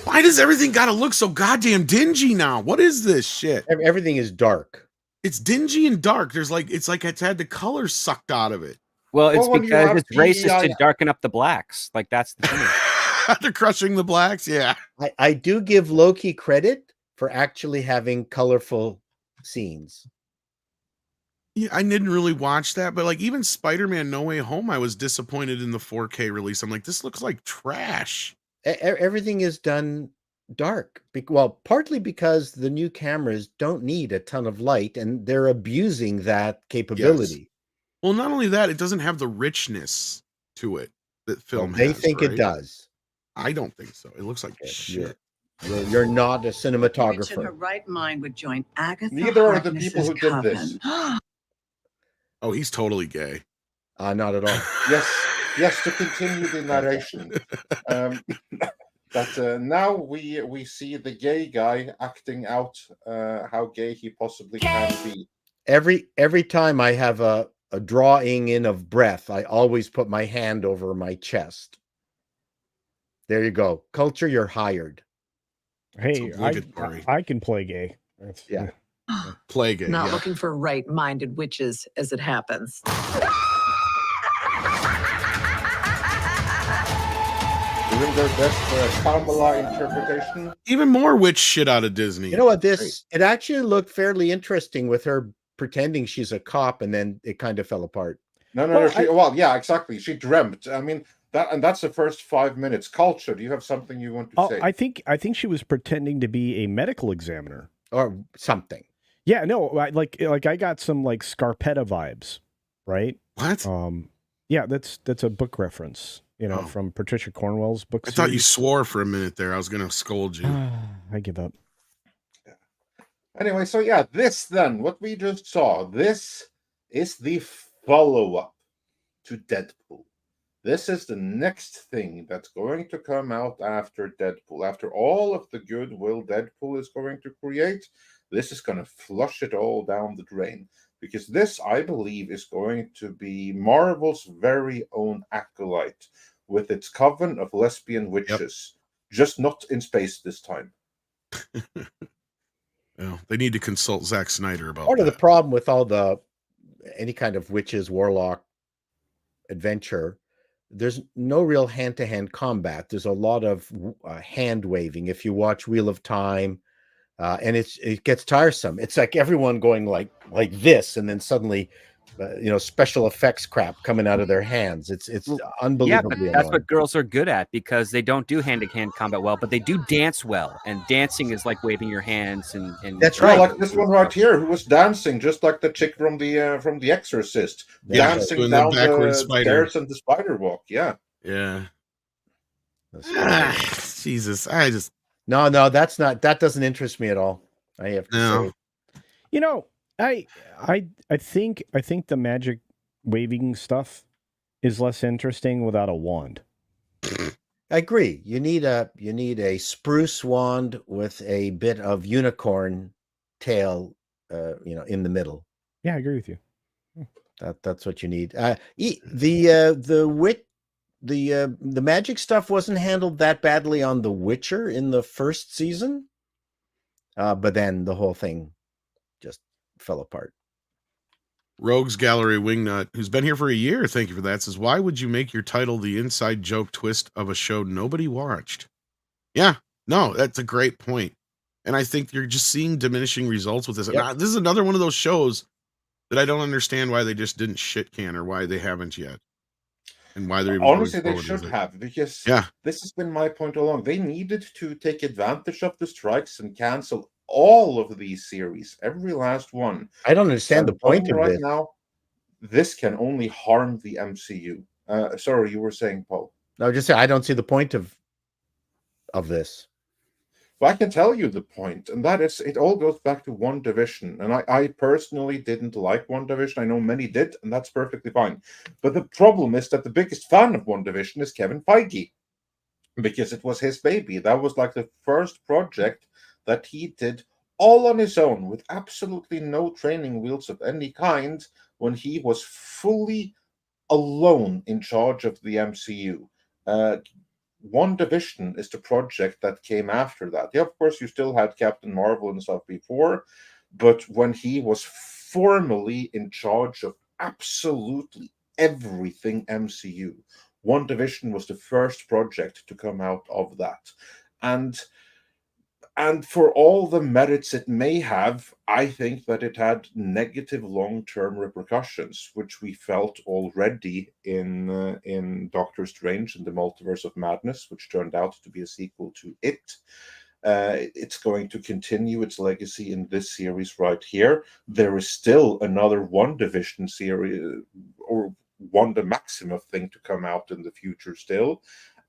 Why does everything gotta look so goddamn dingy now? What is this shit? Everything is dark. It's dingy and dark. It's like it's had the color sucked out of it. Well, it's because it's racist to darken up the blacks. Like that's the thing. They're crushing the blacks. Yeah. I do give Loki credit for actually having colorful scenes. Yeah, I didn't really watch that, but like even Spider-Man No Way Home, I was disappointed in the 4K release. I'm like, this looks like trash. Everything is done dark. Well, partly because the new cameras don't need a ton of light and they're abusing that capability. Yes. Well, not only that, it doesn't have the richness to it that film they has, think right? it does. I don't think so. It looks like shit. You're not a cinematographer. Which in her right mind would join Agatha. Neither are the people who did this. Oh, he's totally gay. Not at all. Yes, to continue the narration. But now we see the gay guy acting out how gay he possibly can be. Every time I have a drawing in of breath, I always put my hand over my chest. There you go. Culture, you're hired. Hey, I can play gay. Yeah. Play gay. Not looking for right-minded witches, as it happens. Doing their best Kamala interpretation. Even more witch shit out of Disney. You know what? It actually looked fairly interesting with her pretending she's a cop, and then it kind of fell apart. No. Yeah, exactly. She dreamt. I mean, that's the first 5 minutes. Culture. Do you have something you want to say? I think she was pretending to be a medical examiner or something. Yeah, no, like I got some like Scarpetta vibes, right? What? Yeah, that's a book reference, from Patricia Cornwell's book. I thought you swore for a minute there. I was gonna scold you. I give up. Anyway, so yeah, this then, what we just saw, this is the follow-up to Deadpool. This is the next thing that's going to come out after Deadpool. After all of the goodwill Deadpool is going to create, this is going to flush it all down the drain. Because this, I believe, is going to be Marvel's very own Acolyte with its coven of lesbian witches. Yep. Just not in space this time. Well, they need to consult Zack Snyder about Part that. of the problem with all any kind of witches, warlock adventure, there's no real hand-to-hand combat. There's a lot of hand waving. If you watch Wheel of Time, and it gets tiresome. It's like everyone going like this, and then suddenly special effects crap coming out of their hands. It's unbelievably but that's what girls are good at, because they don't do hand-to-hand combat well, but they do dance well. And dancing is like waving your hands and that's right. Like this one right here, who was dancing just like the chick from the Exorcist, dancing down the stairs and the spider walk. Yeah. Jesus, no, that doesn't interest me at all. I have to say. I think the magic waving stuff is less interesting without a wand. I agree. You need a spruce wand with a bit of unicorn tail, in the middle. Yeah, I agree with you. That's what you need. The magic stuff wasn't handled that badly on The Witcher in the first season, but then the whole thing just fell apart. Rogues Gallery Wingnut, who's been here for a year, thank you for that, says, why would you make your title the inside joke twist of a show nobody watched? Yeah, no, that's a great point. And I think you're just seeing diminishing results with this. Yep. This is another one of those shows that I don't understand why they just didn't shit can, or why they haven't yet. And why they're even honestly, they should have, because this has been my point all along. They needed to take advantage of the strikes and cancel all of these series, every last one. I don't understand the point of right this. Now, this can only harm the MCU. Sorry, you were saying, Paul. No, just say I don't see the point of this. Well, I can tell you the point, and that is, it all goes back to WandaVision. And I personally didn't like WandaVision. I know many did, and that's perfectly fine. But the problem is that the biggest fan of WandaVision is Kevin Feige, because it was his baby. That was like the first project that he did all on his own, with absolutely no training wheels of any kind, when he was fully alone in charge of the MCU. WandaVision is the project that came after that. Yeah, of course, you still had Captain Marvel and stuff before, but when he was formally in charge of absolutely everything MCU, WandaVision was the first project to come out of that. And for all the merits it may have, I think that it had negative long-term repercussions, which we felt already in Doctor Strange and the Multiverse of Madness, which turned out to be a sequel to It. It's going to continue its legacy in this series right here. There is still another WandaVision series, or Wanda Maximoff thing to come out in the future still.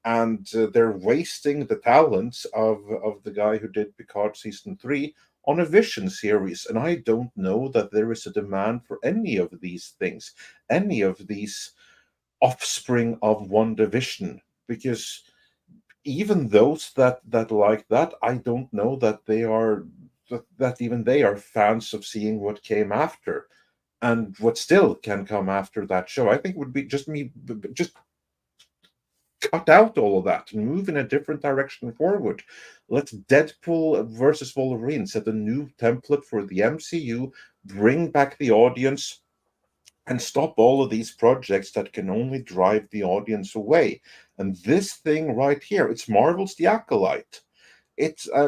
And they're wasting the talents of the guy who did Picard Season 3 on a Vision series. And I don't know that there is a demand for any of these things, any of these offspring of WandaVision, because even those that like that, I don't know that they are, that even they are fans of seeing what came after and what still can come after that show. I think it would be just cut out all of that and move in a different direction forward. Let Deadpool versus Wolverine set a new template for the MCU, bring back the audience, and stop all of these projects that can only drive the audience away. And this thing right here, it's Marvel's The Acolyte. I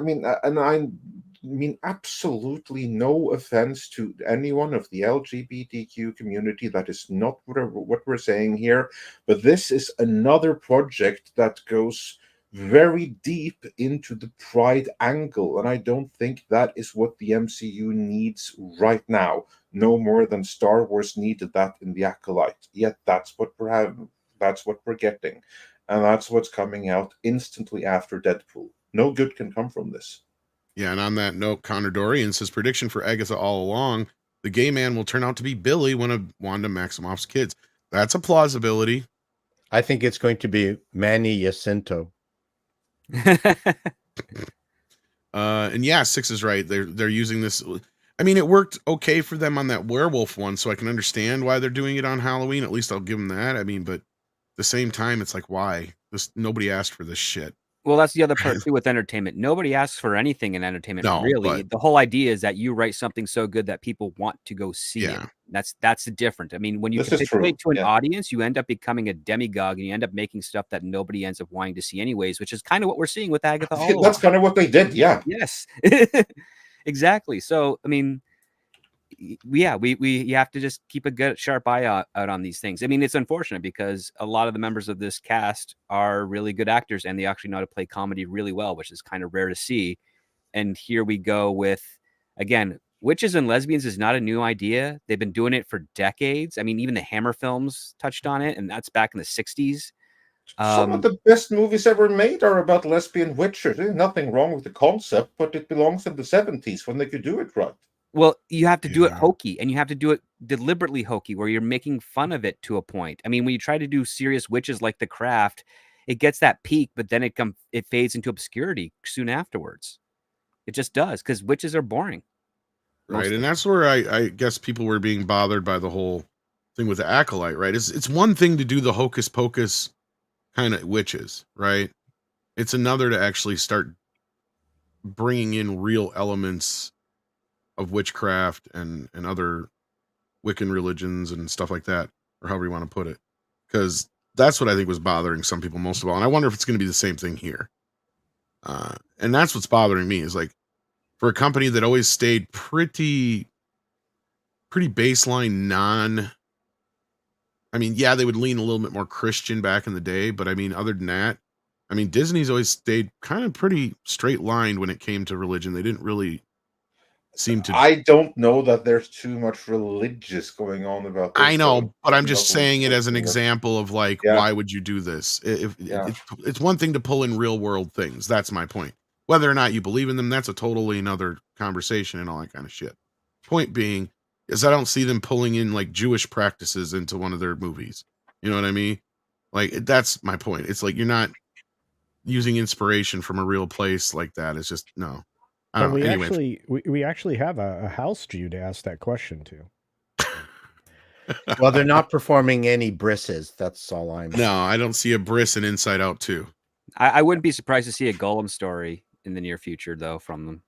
mean absolutely no offense to anyone of the LGBTQ community. That is not what we're saying here. But this is another project that goes very deep into the pride angle. And I don't think that is what the MCU needs right now. No more than Star Wars needed that in The Acolyte. Yet that's what we're having. That's what we're getting. And that's what's coming out instantly after Deadpool. No good can come from this. Yeah, and on that note, Connor Dorian says, prediction for Agatha all along, the gay man will turn out to be Billy, one of Wanda Maximoff's kids. That's a plausibility. I think it's going to be Manny Jacinto. And yeah, Six is right. They're using this. I mean, it worked okay for them on that werewolf one, so I can understand why they're doing it on Halloween. At least I'll give them that. I mean, but at the same time, it's like, why? Nobody asked for this shit. Well, that's the other part too with entertainment. Nobody asks for anything in entertainment, really. The whole idea is that you write something so good that people want to go see it. That's different. I mean, when you capitulate to an audience, you end up becoming a demigod, and you end up making stuff that nobody ends up wanting to see anyways, which is kind of what we're seeing with Agatha all along. That's kind of what they did, yeah. Yes. Exactly. So, I mean, you have to just keep a good sharp eye out on these things. I mean, it's unfortunate because a lot of the members of this cast are really good actors and they actually know how to play comedy really well, which is kind of rare to see. And here we go with, again, witches and lesbians is not a new idea. They've been doing it for decades. I mean, even the Hammer films touched on it, and that's back in the 60s. Some of the best movies ever made are about lesbian witches. There's nothing wrong with the concept, but it belongs in the 70s when they could do it right. Well, you have to do it hokey, and you have to do it deliberately hokey, where you're making fun of it to a point. I mean, when you try to do serious witches like The Craft, it gets that peak, but then it fades into obscurity soon afterwards. It just does, because witches are boring. Right, and that's where I guess people were being bothered by the whole thing with the Acolyte, right? It's one thing to do the hocus pocus kind of witches, right? It's another to actually start bringing in real elements of witchcraft and other Wiccan religions and stuff like that, or however you want to put it, because that's what I think was bothering some people most of all. And I wonder if it's going to be the same thing here. And that's what's bothering me is like, for a company that always stayed pretty baseline I mean, yeah, they would lean a little bit more Christian back in the day, but I mean, other than that, I mean, Disney's always stayed kind of pretty straight lined when it came to religion. They didn't really seem to. I don't know that there's too much religious going on about this. I know, but I'm just saying it as an example of like, why would you do this? It's one thing to pull in real world things. That's my point. Whether or not you believe in them, that's a totally another conversation and all that kind of shit. Point being is I don't see them pulling in like Jewish practices into one of their movies. You know what I mean? Like, that's my point. It's like, you're not using inspiration from a real place like that. It's just, no. I don't know. Anyway. We actually have a house Jew to ask that question to. Well, they're not performing any brisses. That's all I'm saying. No, I don't see a briss in Inside Out 2. I wouldn't be surprised to see a Gollum story in the near future, though, from them.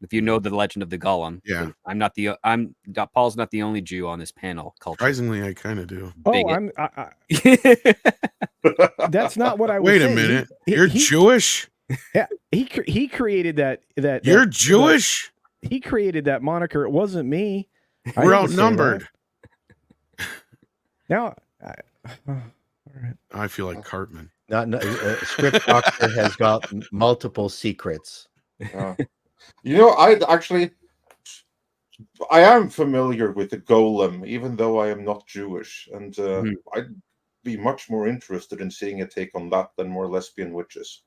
If you know the legend of the Golem. Yeah. Paul's not the only Jew on this panel. Surprisingly, I kind of do. That's not what I was Wait a minute. You're Jewish? Yeah. He created that You're Jewish? He created that moniker. It wasn't me. We're outnumbered. Now, I feel like Cartman. Script Doctor has got multiple secrets. You know, I am familiar with the Golem, even though I am not Jewish, and I'd be much more interested in seeing a take on that than more lesbian witches.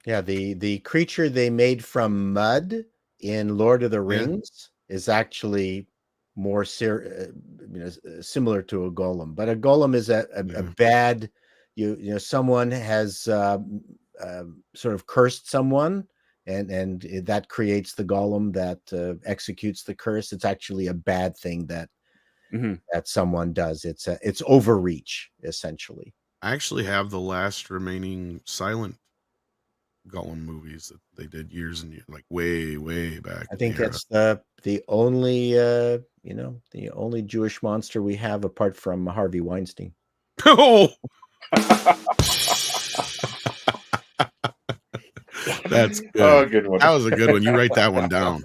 Yeah, the creature they made from mud in Lord of the Rings is actually more similar to a golem, but a golem is a bad. Someone has sort of cursed someone. And that creates the golem that executes the curse. It's actually a bad thing that someone does. It's overreach, essentially. I actually have the last remaining silent golem movies that they did years and years, like way back. I think that's the only the only Jewish monster we have apart from Harvey Weinstein. Oh. That's good. Oh, good one. That was a good one. You write that one down.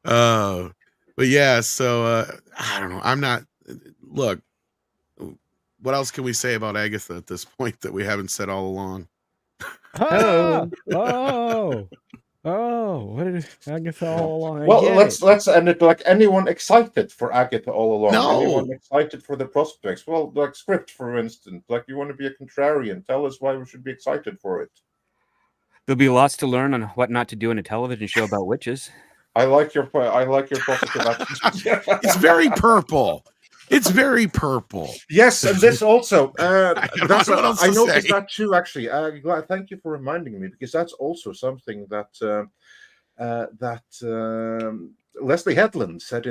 But yeah, so I don't know. I'm not. Look, what else can we say about Agatha at this point that we haven't said all along? What did Agatha all along? Well, let's end it like anyone excited for Agatha all along. No. Anyone excited for the prospects? Well, like Script, for instance, like you want to be a contrarian. Tell us why we should be excited for it. There'll be lots to learn on what not to do in a television show about witches. I like your positive attitude. It's very purple. It's very purple. Yes, and this also. I noticed that too. Actually, thank you for reminding me, because that's also something that Leslie Headland said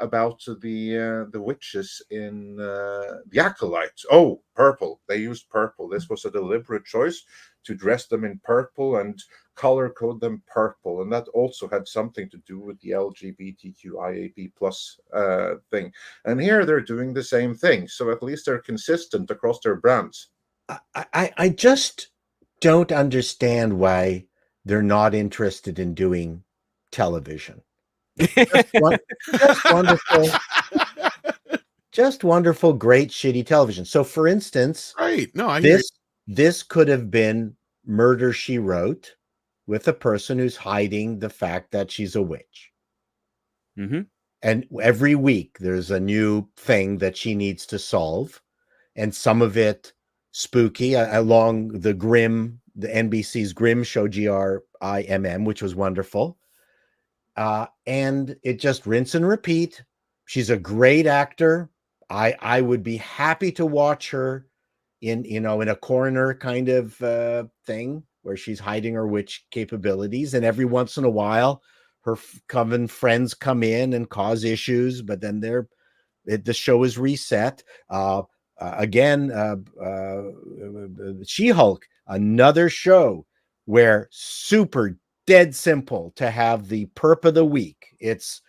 about the witches in the Acolyte. Oh, purple. They used purple. This was a deliberate choice to dress them in purple and color code them purple, and that also had something to do with the LGBTQIAP+ thing. And here they're doing the same thing, so at least they're consistent across their brands. I just don't understand why they're not interested in doing television. Just wonderful. Just wonderful, great, shitty television. So, for instance, right? No, I this could have been Murder, She Wrote, with a person who's hiding the fact that she's a witch. Mm-hmm. And every week there's a new thing that she needs to solve, and some of it spooky, along the NBC's Grimm show, GRIMM, which was wonderful. And it just rinse and repeat. She's a great actor. I would be happy to watch her in a coroner kind of thing where she's hiding her witch capabilities, and every once in a while her coven friends come in and cause issues, but then the show is reset. Again, She-Hulk, another show where super dead simple to have the perp of the week. It's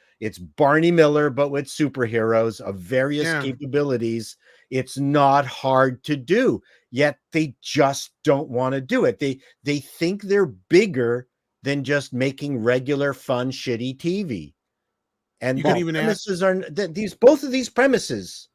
Barney Miller, but with superheroes of various capabilities. It's not hard to do, yet they just don't want to do it. They think they're bigger than just making regular, fun, shitty TV. And both of these premises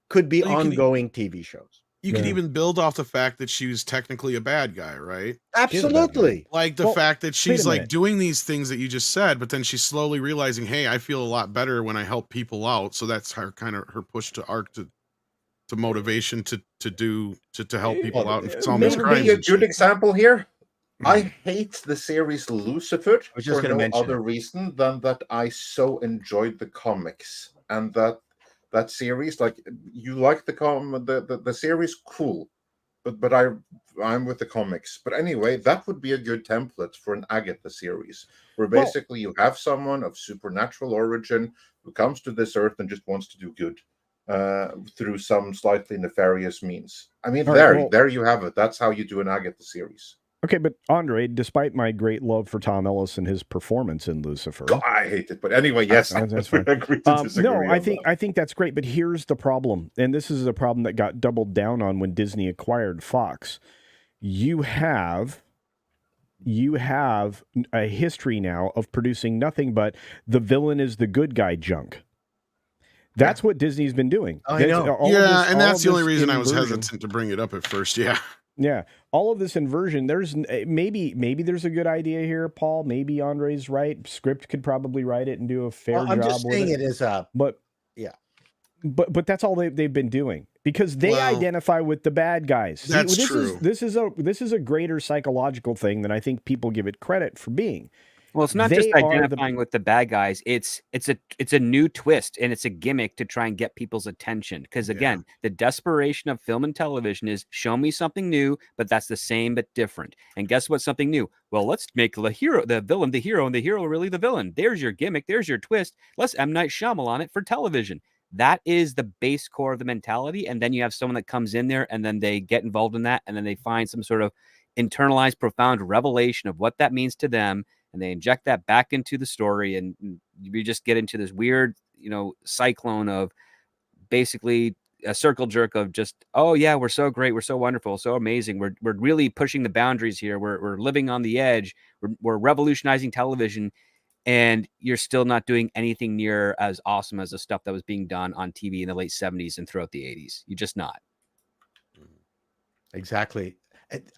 could be ongoing TV shows. You could even build off the fact that she was technically a bad guy, right? Absolutely. Like the fact that she's like doing these things that you just said, but then she's slowly realizing, hey, I feel a lot better when I help people out. So that's her push to arc to motivation to help people out and solve these crimes. Maybe a good example here. I hate the series Lucifer for no other reason than that I so enjoyed the comics, and that series, like, you like the series, cool, but I'm with the comics. But anyway, that would be a good template for an Agatha series, where basically you have someone of supernatural origin who comes to this earth and just wants to do good through some slightly nefarious means. I mean, there you have it. That's how you do an Agatha series. Okay, but Andre, despite my great love for Tom Ellis and his performance in Lucifer, I hate it. But anyway, yes, that's fine. I think that's great. But here's the problem, and this is a problem that got doubled down on when Disney acquired Fox. You have a history now of producing nothing but the villain is the good guy junk. That's what Disney's been doing. I know. And that's the only reason I was hesitant to bring it up at first. Yeah. Yeah, all of this inversion. There's maybe there's a good idea here, Paul. Maybe Andre's right. Script could probably write it and do a fair job. I'm just saying it is but that's all they've been doing, because they identify with the bad guys. That's true. This is a greater psychological thing than I think people give it credit for being. Well, it's not just identifying with the bad guys. It's a new twist, and it's a gimmick to try and get people's attention. Because again, the desperation of film and television is show me something new, but that's the same but different. And guess what's something new? Well, let's make the villain the hero, and the hero really the villain. There's your gimmick. There's your twist. Let's M. Night Shyamalan it for television. That is the base core of the mentality. And then you have someone that comes in there, and then they get involved in that, and then they find some sort of internalized, profound revelation of what that means to them. And they inject that back into the story, and you just get into this weird, cyclone of basically a circle jerk of just, oh yeah, we're so great, we're so wonderful, so amazing, we're really pushing the boundaries here, we're living on the edge, we're revolutionizing television, and you're still not doing anything near as awesome as the stuff that was being done on TV in the late 70s and throughout the 80s. You're just not. Exactly.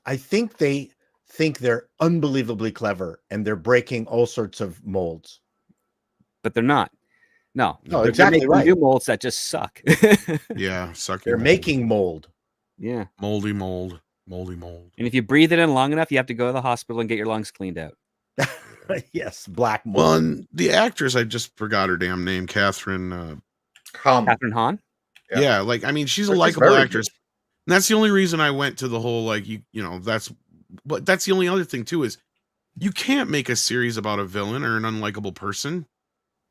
I think they think they're unbelievably clever, and they're breaking all sorts of molds, but they're not. No, exactly right. New molds that just suck. Sucking. They're making mold. Yeah, moldy mold. And if you breathe it in long enough, you have to go to the hospital and get your lungs cleaned out. Yes, black mold. Well, and the actress, I just forgot her damn name, Catherine Hahn. Catherine Hahn. Yeah, like, I mean, she's a likable actress. And that's the only reason I went to the whole, like, but that's the only other thing too, is you can't make a series about a villain or an unlikable person.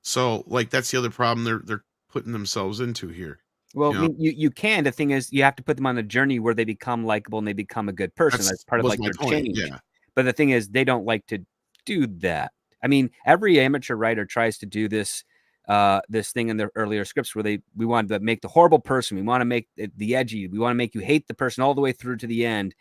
So, like, that's the other problem they're putting themselves into here. Well, I mean, you can. The thing is, you have to put them on a journey where they become likable and they become a good person. That's part of like their change. Yeah. But the thing is, they don't like to do that. I mean, every amateur writer tries to do this thing in their earlier scripts where we want to make the horrible person. We want to make the edgy. We want to make you hate the person all the way through to the end.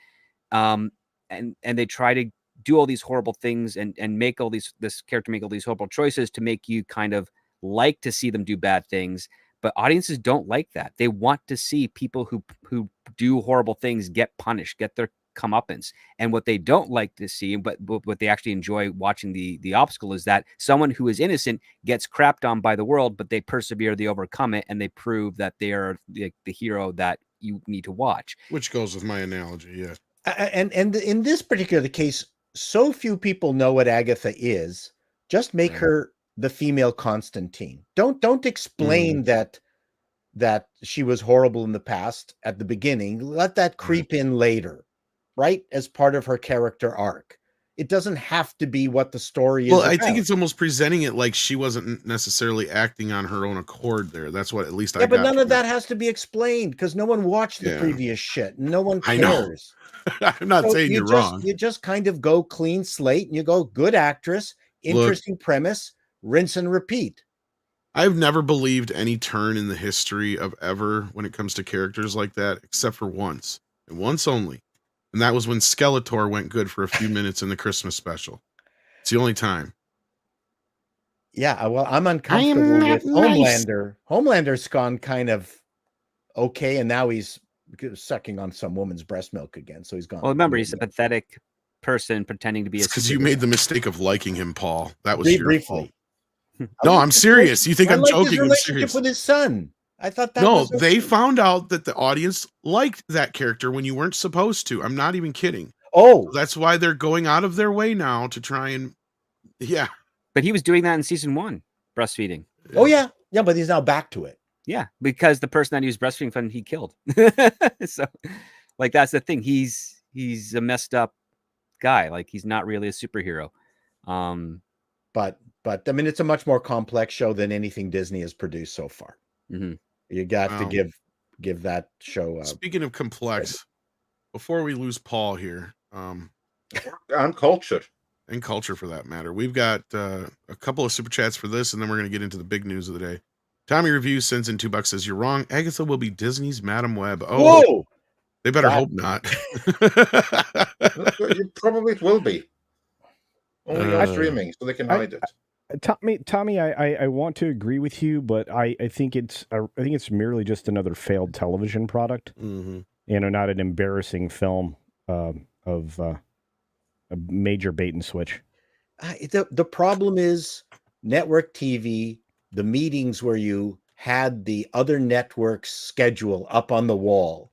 and they try to do all these horrible things and make all this character make all these horrible choices to make you kind of like to see them do bad things. But audiences don't like that. They want to see people who do horrible things get punished, get their comeuppance. And what they don't like to see, but what they actually enjoy watching the obstacle is that someone who is innocent gets crapped on by the world, but they persevere, they overcome it, and they prove that they are the hero that you need to watch. Which goes with my analogy, yeah. And in this particular case, so few people know what Agatha is. Just make her the female Constantine. Don't explain that she was horrible in the past at the beginning. Let that creep in later, right? As part of her character arc. It doesn't have to be what the story is. Well, I think it's almost presenting it like she wasn't necessarily acting on her own accord there. That's what at least I got. Yeah, but none of that has to be explained because no one watched the previous shit. No one cares. I'm not saying you're wrong. You just kind of go clean slate and you go, good actress, interesting premise, rinse and repeat. I've never believed any turn in the history of ever when it comes to characters like that, except for once, and once only. And that was when Skeletor went good for a few minutes in the Christmas special. It's the only time. Yeah, well, I'm uncomfortable with Homelander. Homelander's gone kind of okay, and now he's sucking on some woman's breast milk again, so he's gone. Well, remember, he's a pathetic person pretending to be because you made the mistake of liking him, Paul. That was your fault. No, I'm serious. You think I'm joking? His relationship with his son. I thought that was okay. They found out that the audience liked that character when you weren't supposed to. I'm not even kidding. Oh, so that's why they're going out of their way now to try and But he was doing that in season 1, breastfeeding. Oh yeah, but he's now back to it. Yeah, because the person that he was breastfeeding from, he killed. So, like, that's the thing. He's a messed up guy. Like, he's not really a superhero. But I mean, it's a much more complex show than anything Disney has produced so far. Mm-hmm. You got to give that show. Speaking of complex, before we lose Paul here, and culture, for that matter, we've got a couple of super chats for this, and then we're going to get into the big news of the day. Tommy Review sends in $2, says, "You're wrong. Agatha will be Disney's Madam Web." Oh, whoa! They better hope not. Probably it will be. Only on streaming, so they can hide it. Tommy, I want to agree with you, but I think it's merely just another failed television product. Mm-hmm. Not an embarrassing film of a major bait and switch. The problem is network TV, the meetings where you had the other networks' schedule up on the wall,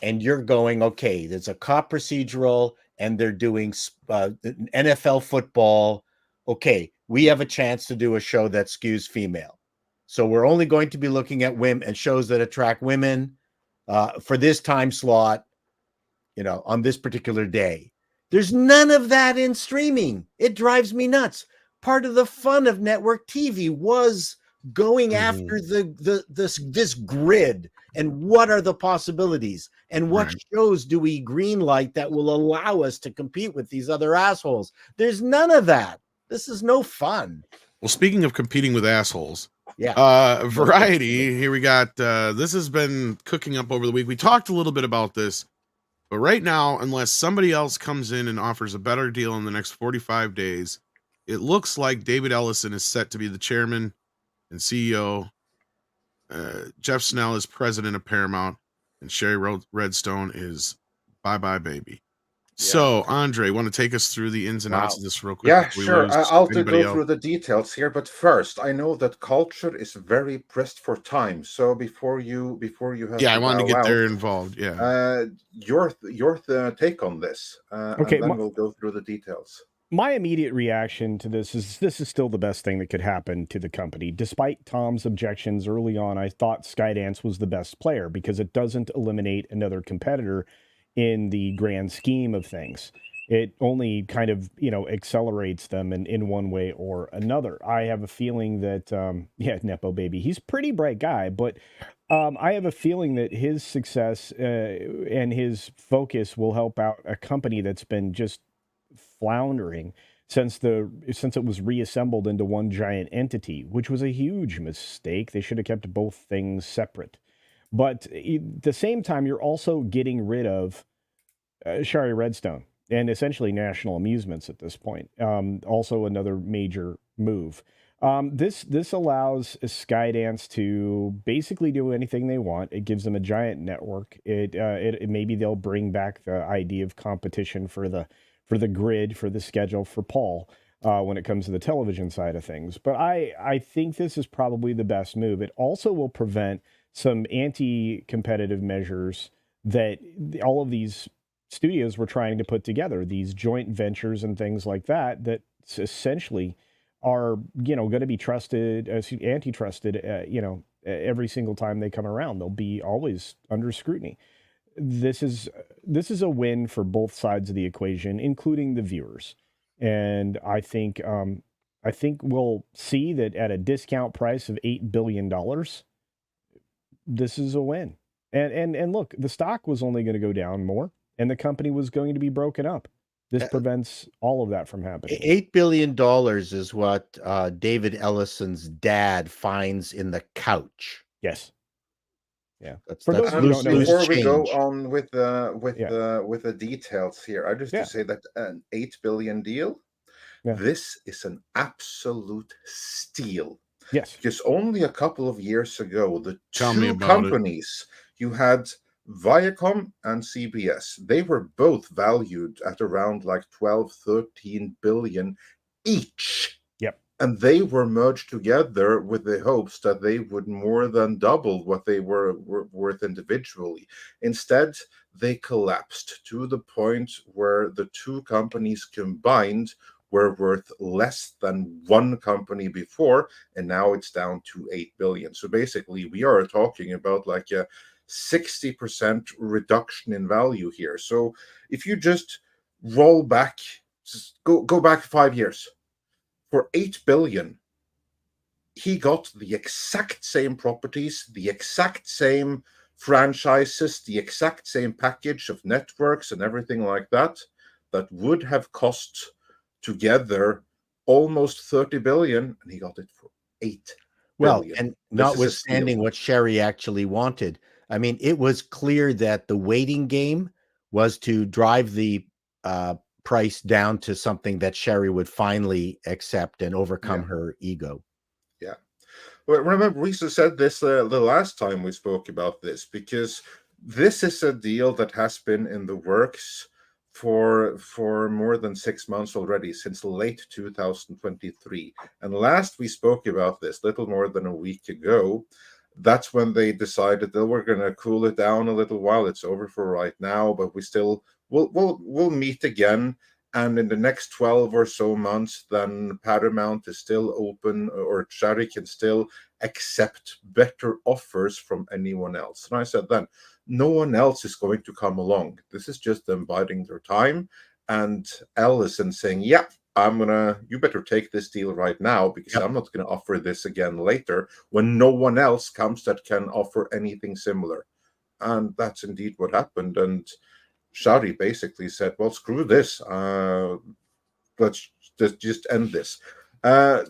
and you're going, okay, there's a cop procedural, and they're doing NFL football. Okay, we have a chance to do a show that skews female. So we're only going to be looking at women and shows that attract women for this time slot, on this particular day. There's none of that in streaming. It drives me nuts. Part of the fun of network TV was going after this grid and what are the possibilities and what shows do we green light that will allow us to compete with these other assholes. There's none of that. This is no fun. Well, speaking of competing with assholes, Variety, here we got, this has been cooking up over the week. We talked a little bit about this, but right now, unless somebody else comes in and offers a better deal in the next 45 days, it looks like David Ellison is set to be the chairman and CEO. Jeff Snell is president of Paramount, and Sherry Redstone is bye-bye baby. Yeah. So, Andre, want to take us through the ins and outs of this real quick? Yeah, sure. I'll go through the details here, but first, I know that culture is very pressed for time. So before you have, I wanted to get there involved. Yeah, your take on this. Okay, and then we'll go through the details. My immediate reaction to this is still the best thing that could happen to the company. Despite Tom's objections early on, I thought Skydance was the best player because it doesn't eliminate another competitor in the grand scheme of things. It only kind of, accelerates them in one way or another. I have a feeling that, Nepo Baby, he's a pretty bright guy, but I have a feeling that his success and his focus will help out a company that's been just floundering since it was reassembled into one giant entity, which was a huge mistake. They should have kept both things separate. But at the same time, you're also getting rid of Sherry Redstone. and essentially National Amusements at this point. Also another major move. This allows Skydance to basically do anything they want. It gives them a giant network. It maybe they'll bring back the idea of competition for the grid, for the schedule, for Paul when it comes to the television side of things. But I think this is probably the best move. It also will prevent some anti-competitive measures that all of these studios were trying to put together, these joint ventures and things like that, that essentially are, going to be trusted, anti-trusted, every single time they come around. They'll be always under scrutiny. This is a win for both sides of the equation, including the viewers. And I think we'll see that at a discount price of $8 billion, this is a win. And look, the stock was only going to go down more, and the company was going to be broken up. This prevents all of that from happening. $8 billion is what David Ellison's dad finds in the couch. Yes. Yeah. That's before we go on with the details here, I just to say that an $8 billion deal, this is an absolute steal. Yes. Because only a couple of years ago, the two companies you had, Viacom and CBS, they were both valued at around like 12, 13 billion each. Yep. And they were merged together with the hopes that they would more than double what they were worth individually. Instead, they collapsed to the point where the two companies combined were worth less than one company before, and now it's down to 8 billion. So basically, we are talking about like a 60% reduction in value here. So if you just roll back, go back 5 years, for 8 billion, he got the exact same properties, the exact same franchises, the exact same package of networks and everything like that, that would have cost together almost 30 billion, and he got it for 8 billion. And notwithstanding what Sherry actually wanted, I mean, it was clear that the waiting game was to drive the price down to something that Sherry would finally accept and overcome her ego. Yeah. Well, remember, Risa said this the last time we spoke about this, because this is a deal that has been in the works for more than 6 months already, since late 2023. And last we spoke about this, little more than a week ago, that's when they decided that we're going to cool it down a little while. It's over for right now, but we still we'll meet again. And in the next 12 or so months, then Paramount is still open, or Sherry can still accept better offers from anyone else. And I said then, no one else is going to come along. This is just them biding their time. And Ellison saying, yeah, you better take this deal right now, because I'm not going to offer this again later when no one else comes that can offer anything similar. And that's indeed what happened. And Shari basically said, well, screw this. Let's just end this.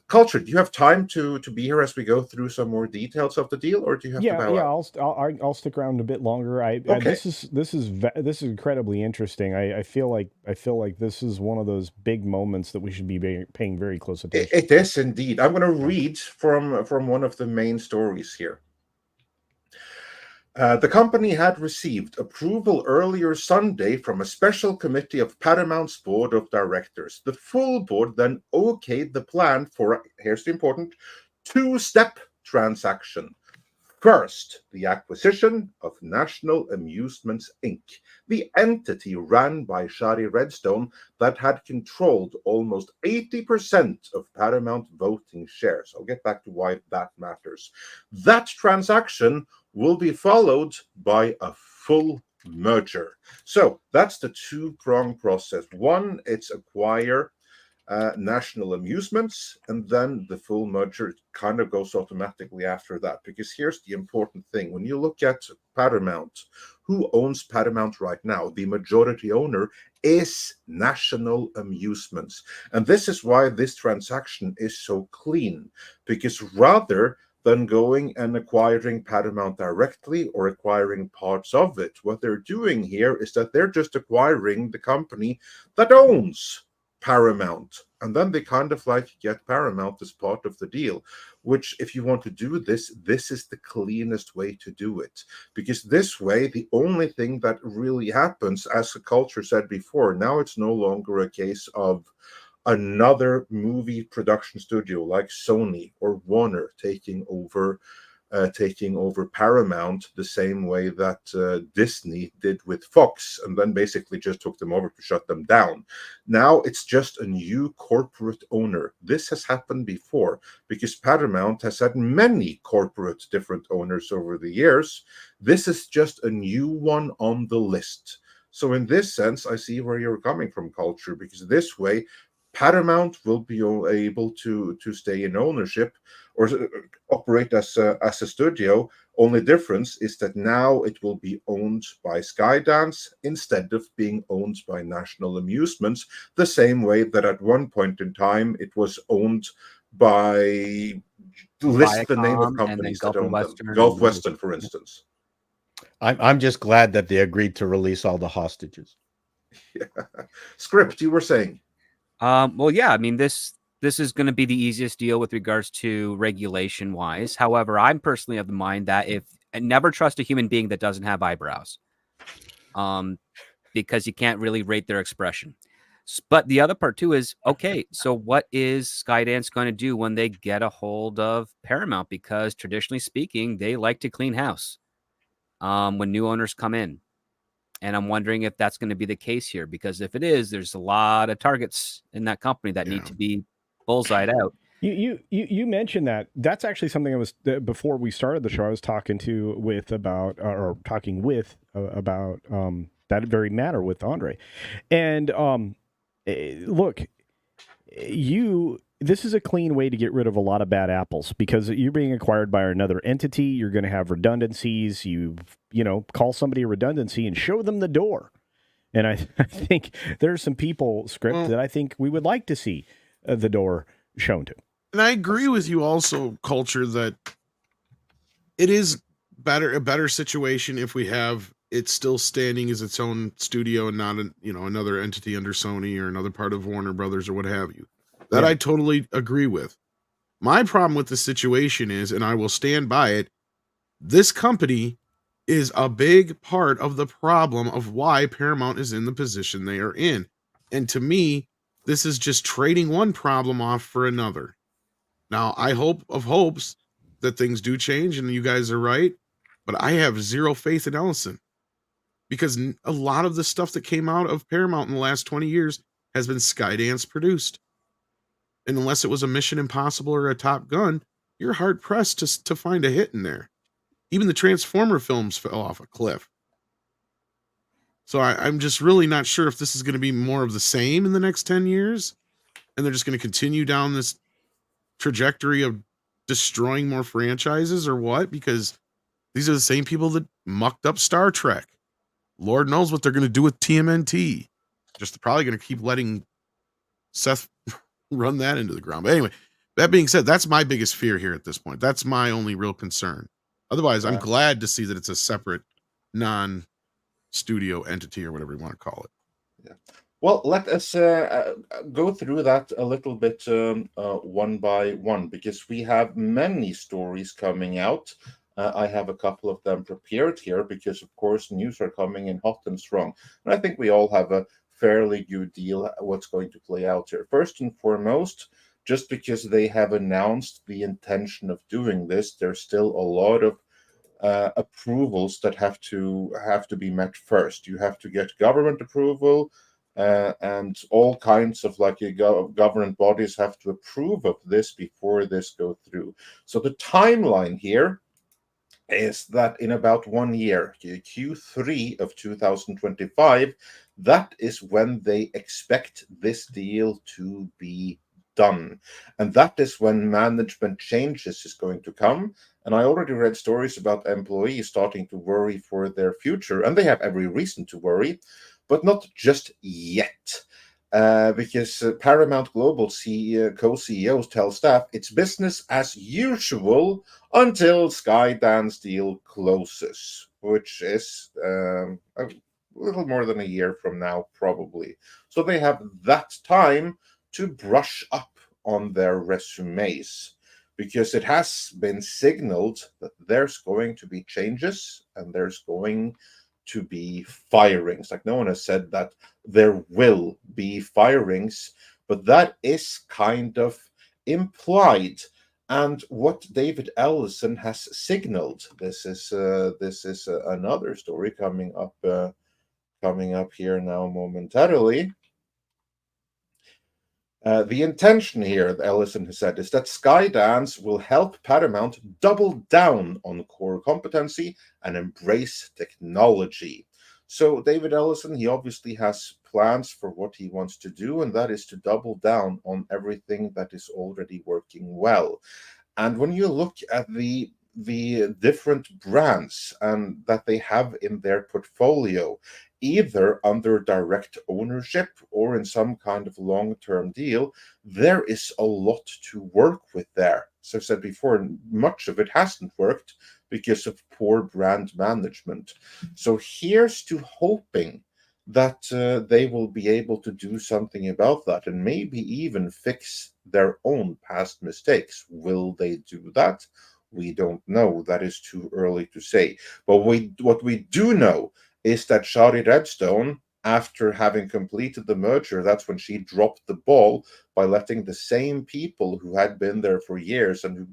Culture, do you have time to be here as we go through some more details of the deal, or do you have to bow out? I'll stick around a bit longer. This is incredibly interesting. I feel like this is one of those big moments that we should be paying very close attention. It is indeed. I'm going to read from one of the main stories here. The company had received approval earlier Sunday from a special committee of Paramount's board of directors. The full board then okayed the plan for, here's the important, two-step transaction. First, the acquisition of National Amusements, Inc., the entity ran by Shari Redstone that had controlled almost 80% of Paramount voting shares. I'll get back to why that matters. That transaction will be followed by a full merger. So that's the two-pronged process. One, it's acquire National Amusements, and then the full merger kind of goes automatically after that. Because here's the important thing. When you look at Paramount, who owns Paramount right now? The majority owner is National Amusements. And this is why this transaction is so clean, because rather than going and acquiring Paramount directly or acquiring parts of it. What they're doing here is that they're just acquiring the company that owns Paramount. And then they kind of like get Paramount as part of the deal, which if you want to do this, this is the cleanest way to do it. Because this way, the only thing that really happens, as the culture said before, now it's no longer a case of another movie production studio like Sony or Warner taking over Paramount the same way that Disney did with Fox, and then basically just took them over to shut them down. Now it's just a new corporate owner. This has happened before because Paramount has had many corporate different owners over the years. This is just a new one on the list. So in this sense, I see where you're coming from, culture, because this way Paramount will be able to stay in ownership or operate as a studio. Only difference is that now it will be owned by Skydance instead of being owned by National Amusements, the same way that at one point in time it was owned by, list the name of companies that own them. Gulf Western, for instance. I'm just glad that they agreed to release all the hostages. Yeah. Script, you were saying? Well, yeah, I mean, this is going to be the easiest deal with regards to regulation wise. However, I'm personally of the mind that never trust a human being that doesn't have eyebrows, because you can't really rate their expression. But the other part too is, okay, so what is Skydance going to do when they get a hold of Paramount? Because traditionally speaking, they like to clean house when new owners come in. And I'm wondering if that's going to be the case here, because if it is, there's a lot of targets in that company that need to be bullseyed out. You mentioned that. That's actually something I was before we started the show. I was talking about that very matter with Andre. And look, this is a clean way to get rid of a lot of bad apples, because you're being acquired by another entity. You're going to have redundancies. You call somebody a redundancy and show them the door. And I think there's some people, Script, that I think we would like to see the door shown to. And I agree with you also, culture, that it is a better situation if we have it still standing as its own studio and not another entity under Sony or another part of Warner Brothers or what have you. That I totally agree with. My problem with the situation is, and I will stand by it, this company is a big part of the problem of why Paramount is in the position they are in. And to me, this is just trading one problem off for another. Now, I hope of hopes that things do change and you guys are right, but I have zero faith in Ellison, because a lot of the stuff that came out of Paramount in the last 20 years has been Skydance produced. And unless it was a Mission Impossible or a Top Gun, you're hard pressed to find a hit in there. Even the Transformer films fell off a cliff. So I'm just really not sure if this is going to be more of the same in the next 10 years. And they're just going to continue down this trajectory of destroying more franchises or what, because these are the same people that mucked up Star Trek. Lord knows what they're going to do with TMNT. Just probably going to keep letting Seth run that into the ground. But anyway, that being said, that's my biggest fear here at this point. That's my only real concern. Otherwise, I'm glad to see that it's a separate non-studio entity or whatever you want to call it. Yeah. Well, let us go through that a little bit one by one, because we have many stories coming out. I have a couple of them prepared here because, of course, news are coming in hot and strong. And I think we all have a fairly good deal what's going to play out here. First and foremost, just because they have announced the intention of doing this, there's still a lot of approvals that have to be met first. You have to get government approval, and all kinds of government bodies have to approve of this before this goes through. So the timeline here is that in about 1 year, Q3 of 2025, that is when they expect this deal to be done. And that is when management changes is going to come. And I already read stories about employees starting to worry for their future, and they have every reason to worry, but not just yet. because Paramount Global co-CEOs tell staff it's business as usual until Skydance deal closes, which is a little more than a year from now, probably. So they have that time to brush up on their resumes, because it has been signaled that there's going to be changes and there's going to be firings. Like, no one has said that there will be firings, but that is kind of implied. And what David Ellison has signaled, this is another story coming up here now momentarily. The intention here, Ellison has said, is that Skydance will help Paramount double down on core competency and embrace technology. So David Ellison, he obviously has plans for what he wants to do, and that is to double down on everything that is already working well. And when you look at the different brands and that they have in their portfolio, either under direct ownership or in some kind of long-term deal, there is a lot to work with there. So I said before, much of it hasn't worked because of poor brand management. So here's to hoping that they will be able to do something about that and maybe even fix their own past mistakes. Will they do that? We don't know. That is too early to say. But what we do know is that Shari Redstone, after having completed the merger, that's when she dropped the ball by letting the same people who had been there for years and who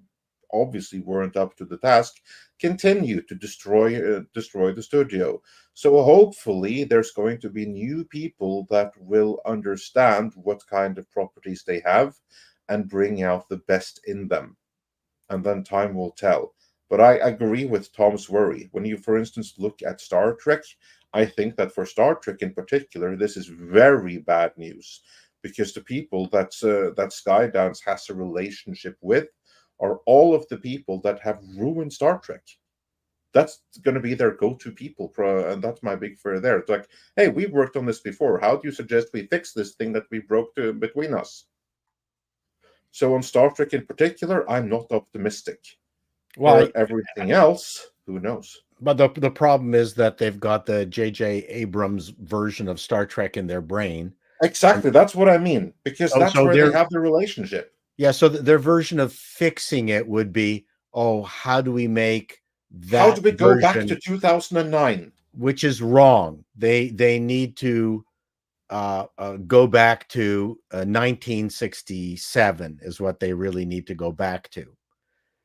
obviously weren't up to the task continue to destroy the studio. So hopefully there's going to be new people that will understand what kind of properties they have and bring out the best in them. And then time will tell. But I agree with Tom's worry. When you, for instance, look at Star Trek, I think that for Star Trek in particular, this is very bad news, because the people that Skydance has a relationship with are all of the people that have ruined Star Trek. That's going to be their go-to people, and that's my big fear there. It's like, hey, we've worked on this before. How do you suggest we fix this thing that we broke between us? So on Star Trek in particular, I'm not optimistic. Well, everything else, who knows? But the problem is that they've got the J.J. Abrams version of Star Trek in their brain. Exactly, that's what I mean, because that's where they have the relationship. Yeah, so their version of fixing it would be, oh, how do we make that? How do we go back to 2009? Which is wrong. They need to go back to 1967 is what they really need to go back to.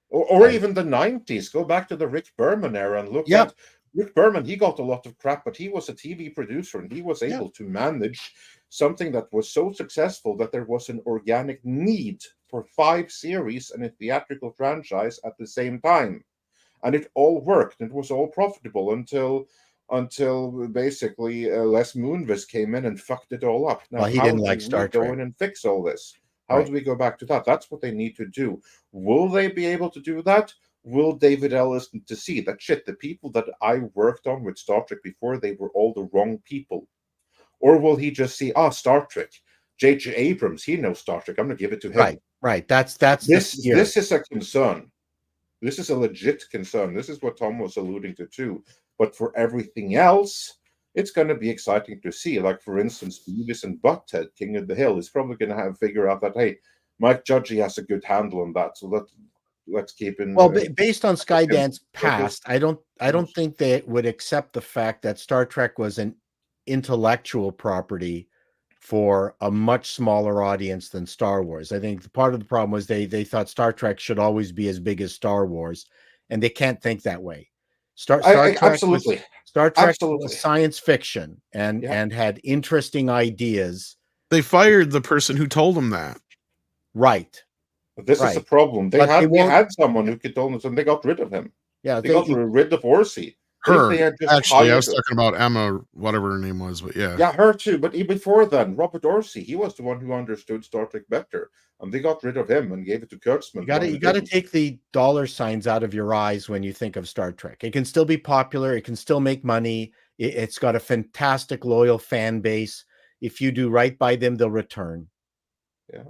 Or even the 90s. Go back to the Rick Berman era and look at Rick Berman. He got a lot of crap, but he was a TV producer and he was able to manage something that was so successful that there was an organic need for 5 series and a theatrical franchise at the same time. And it all worked. It was all profitable until basically Les Moonves came in and fucked it all up. Now, he didn't like Star Trek. Go in and fix all this? How do we go back to that? That's what they need to do. Will they be able to do that? Will David Ellison to see that shit, the people that I worked on with Star Trek before, they were all the wrong people? Or will he just see, Star Trek, J.J. Abrams, he knows Star Trek, I'm going to give it to him. Right. That's this is a concern. This is a legit concern. This is what Tom was alluding to too. But for everything else, it's going to be exciting to see. Like, for instance, Beavis and Butthead, King of the Hill, is probably going to figure out that, hey, Mike Judge has a good handle on that. So let's keep in. Well, based on Skydance past, I don't think they would accept the fact that Star Trek was an intellectual property for a much smaller audience than Star Wars. I think part of the problem was they thought Star Trek should always be as big as Star Wars, and they can't think that way. Star Trek absolutely. Star Trek was science fiction and had interesting ideas. They fired the person who told them that. Right. But this is the problem. They had someone who could tell them, and they got rid of him. Yeah, they got rid of Orsi. Actually, I was talking about Emma, whatever her name was, but yeah. Yeah, her too. But even before then, Robert Orsi, he was the one who understood Star Trek better. And they got rid of him and gave it to Kurtzman. You got to take the dollar signs out of your eyes when you think of Star Trek. It can still be popular. It can still make money. It's got a fantastic loyal fan base. if you do right by them, they'll return. Yeah.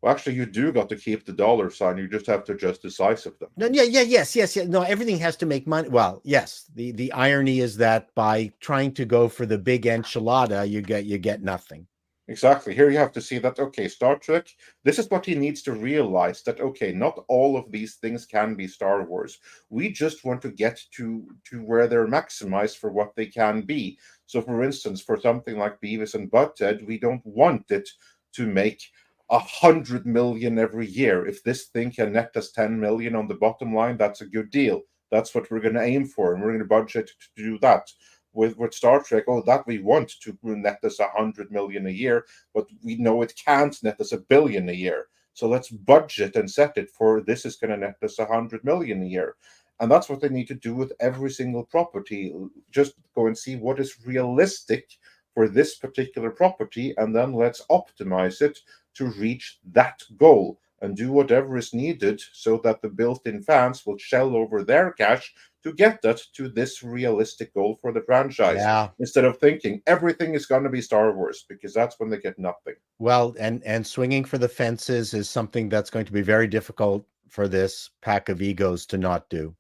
Well, actually, you do got to keep the dollar sign. You just have to adjust the size of them. No, yes. No, everything has to make money. Well, yes. The irony is that by trying to go for the big enchilada, you get nothing. Exactly. Here you have to see that, okay, Star Trek, this is what he needs to realize, that, okay, not all of these things can be Star Wars. We just want to get to where they're maximized for what they can be. So, for instance, for something like Beavis and Butthead, we don't want it to make 100 million every year. If this thing can net us 10 million on the bottom line, that's a good deal. That's what we're going to aim for, and we're going to budget to do that. With Star Trek, that we want to net us 100 million a year, but we know it can't net us $1 billion a year. So let's budget and set it for this is going to net us 100 million a year. And that's what they need to do with every single property. Just go and see what is realistic for this particular property, and then let's optimize it to reach that goal and do whatever is needed so that the built-in fans will shell over their cash to get that to this realistic goal for the franchise. Yeah. Instead of thinking everything is going to be Star Wars, because that's when they get nothing. Well, and swinging for the fences is something that's going to be very difficult for this pack of egos to not do.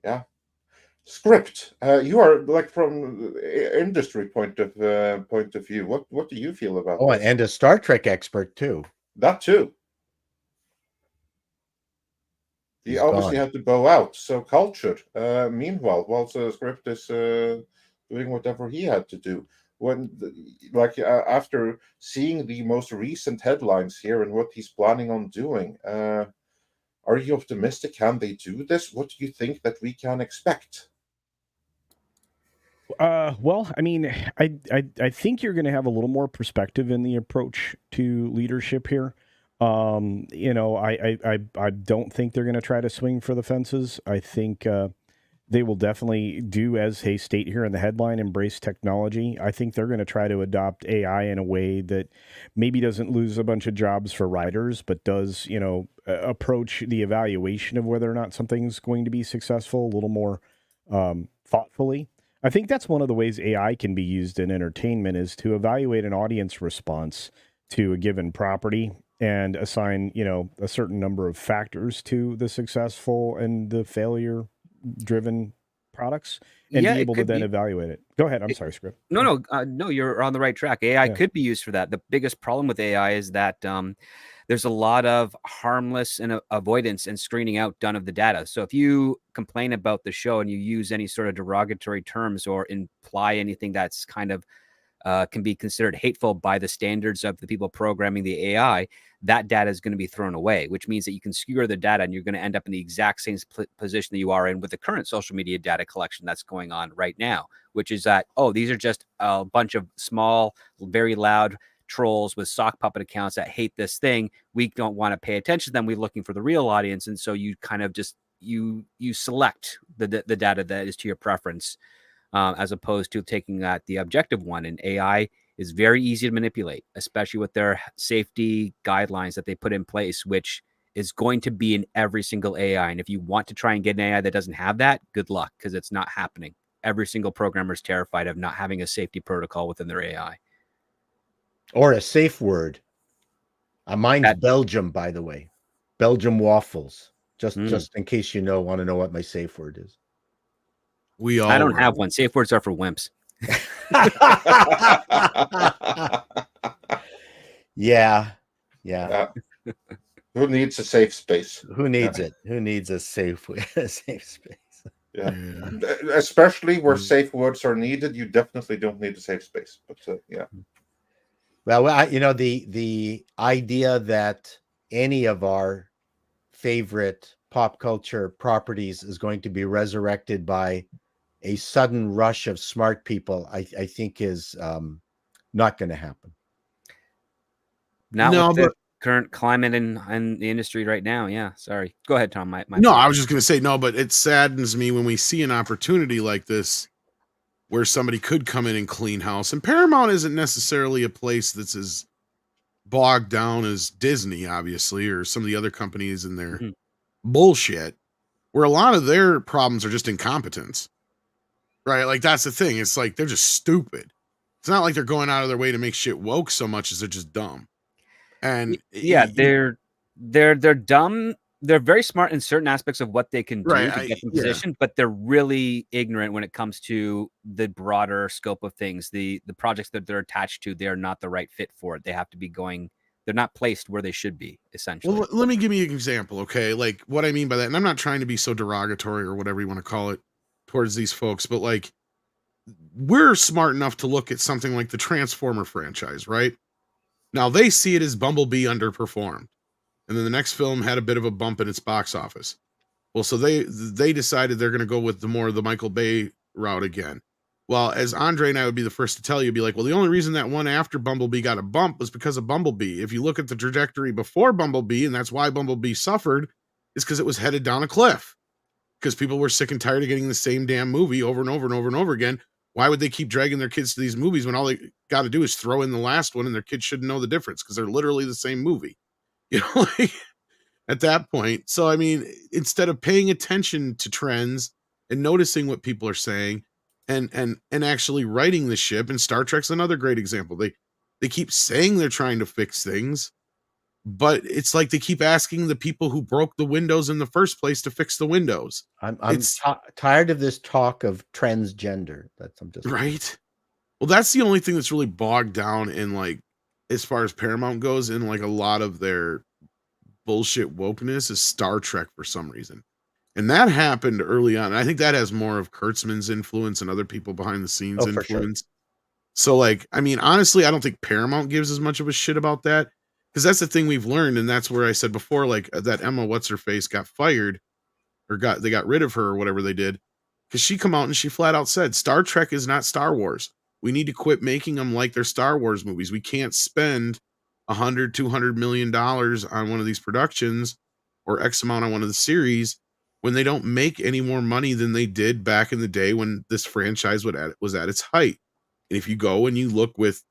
Yeah. Script. You are like from industry point of view. What do you feel about this? And a Star Trek expert too. That too. He obviously had to bow out. So cultured. Meanwhile, whilst the script is doing whatever he had to do, after seeing the most recent headlines here and what he's planning on doing, are you optimistic? Can they do this? What do you think that we can expect? Well, I mean, I think you're going to have a little more perspective in the approach to leadership here. I don't think they're going to try to swing for the fences. I think they will definitely do, as they state here in the headline, embrace technology. I think they're going to try to adopt AI in a way that maybe doesn't lose a bunch of jobs for writers, but does, approach the evaluation of whether or not something's going to be successful a little more thoughtfully. I think that's one of the ways AI can be used in entertainment, is to evaluate an audience response to a given property and assign, a certain number of factors to the successful and the failure-driven products, and be able to then evaluate it. Go ahead. I'm sorry, Script. No, you're on the right track. AI could be used for that. The biggest problem with AI is that there's a lot of harmless and avoidance and screening out done of the data. So if you complain about the show and you use any sort of derogatory terms or imply anything that's kind of can be considered hateful by the standards of the people programming the AI, that data is going to be thrown away, which means that you can skewer the data and you're going to end up in the exact same position that you are in with the current social media data collection that's going on right now, which is that, these are just a bunch of small, very loud trolls with sock puppet accounts that hate this thing. We don't want to pay attention to them. We're looking for the real audience. And so you kind of just, you select the data that is to your preference, as opposed to taking the objective one. And AI is very easy to manipulate, especially with their safety guidelines that they put in place, which is going to be in every single AI. And if you want to try and get an AI that doesn't have that, good luck, because it's not happening. Every single programmer is terrified of not having a safety protocol within their AI. Or a safe word. Mine's Belgium, by the way. Belgium waffles. Just in case want to know what my safe word is. I don't have one. Safe words are for wimps. Yeah. Who needs a safe space? Who needs it? Who needs a safe space? Yeah. Especially where safe words are needed, you definitely don't need a safe space. But yeah. Well, the idea that any of our favorite pop culture properties is going to be resurrected by a sudden rush of smart people, I think is not going to happen. Not with the current climate in the industry right now. Yeah, sorry. Go ahead, Tom. I was just going to say, but it saddens me when we see an opportunity like this where somebody could come in and clean house. And Paramount isn't necessarily a place that's as bogged down as Disney, obviously, or some of the other companies in their bullshit, where a lot of their problems are just incompetence. Right? Like that's the thing. It's like they're just stupid. It's not like they're going out of their way to make shit woke so much as they're just dumb. And yeah, they're dumb. They're very smart in certain aspects of what they can do to get in position, but they're really ignorant when it comes to the broader scope of things. The projects that they're attached to, they're not the right fit for it. They have to be going. They're not placed where they should be, essentially. Well, let me give you an example, okay? Like what I mean by that, and I'm not trying to be so derogatory or whatever you want to call it towards these folks, but like we're smart enough to look at something like the Transformer franchise, right? Now they see it as Bumblebee underperformed. And then the next film had a bit of a bump in its box office. Well, so they decided they're going to go with the Michael Bay route again. Well, as Andre and I would be the first to tell you, be like, well, the only reason that one after Bumblebee got a bump was because of Bumblebee. If you look at the trajectory before Bumblebee, and that's why Bumblebee suffered, is because it was headed down a cliff. Because people were sick and tired of getting the same damn movie over and over and over and over again. Why would they keep dragging their kids to these movies when all they got to do is throw in the last one and their kids shouldn't know the difference because they're literally the same movie? You know, like at that point. So, I mean, instead of paying attention to trends and noticing what people are saying and actually writing the ship, and Star Trek's another great example. They keep saying they're trying to fix things, but it's like they keep asking the people who broke the windows in the first place to fix the windows. I'm tired of this talk of transgender. I'm just right. Well, that's the only thing that's really bogged down in, like, as far as Paramount goes, in like a lot of their bullshit wokeness is Star Trek for some reason. And that happened early on. I think that has more of Kurtzman's influence and other people behind the scenes influence. Sure. So, like, I mean, honestly, I don't think Paramount gives as much of a shit about that, because that's the thing we've learned. And that's where I said before, like, that Emma What's-Her-Face got fired, or they got rid of her, or whatever they did, because she come out and she flat out said, Star Trek is not Star Wars. We need to quit making them like they're Star Wars movies. We can't spend $100-200 million on one of these productions, or X amount on one of the series, when they don't make any more money than they did back in the day when this franchise was at its height. And if you go and you look with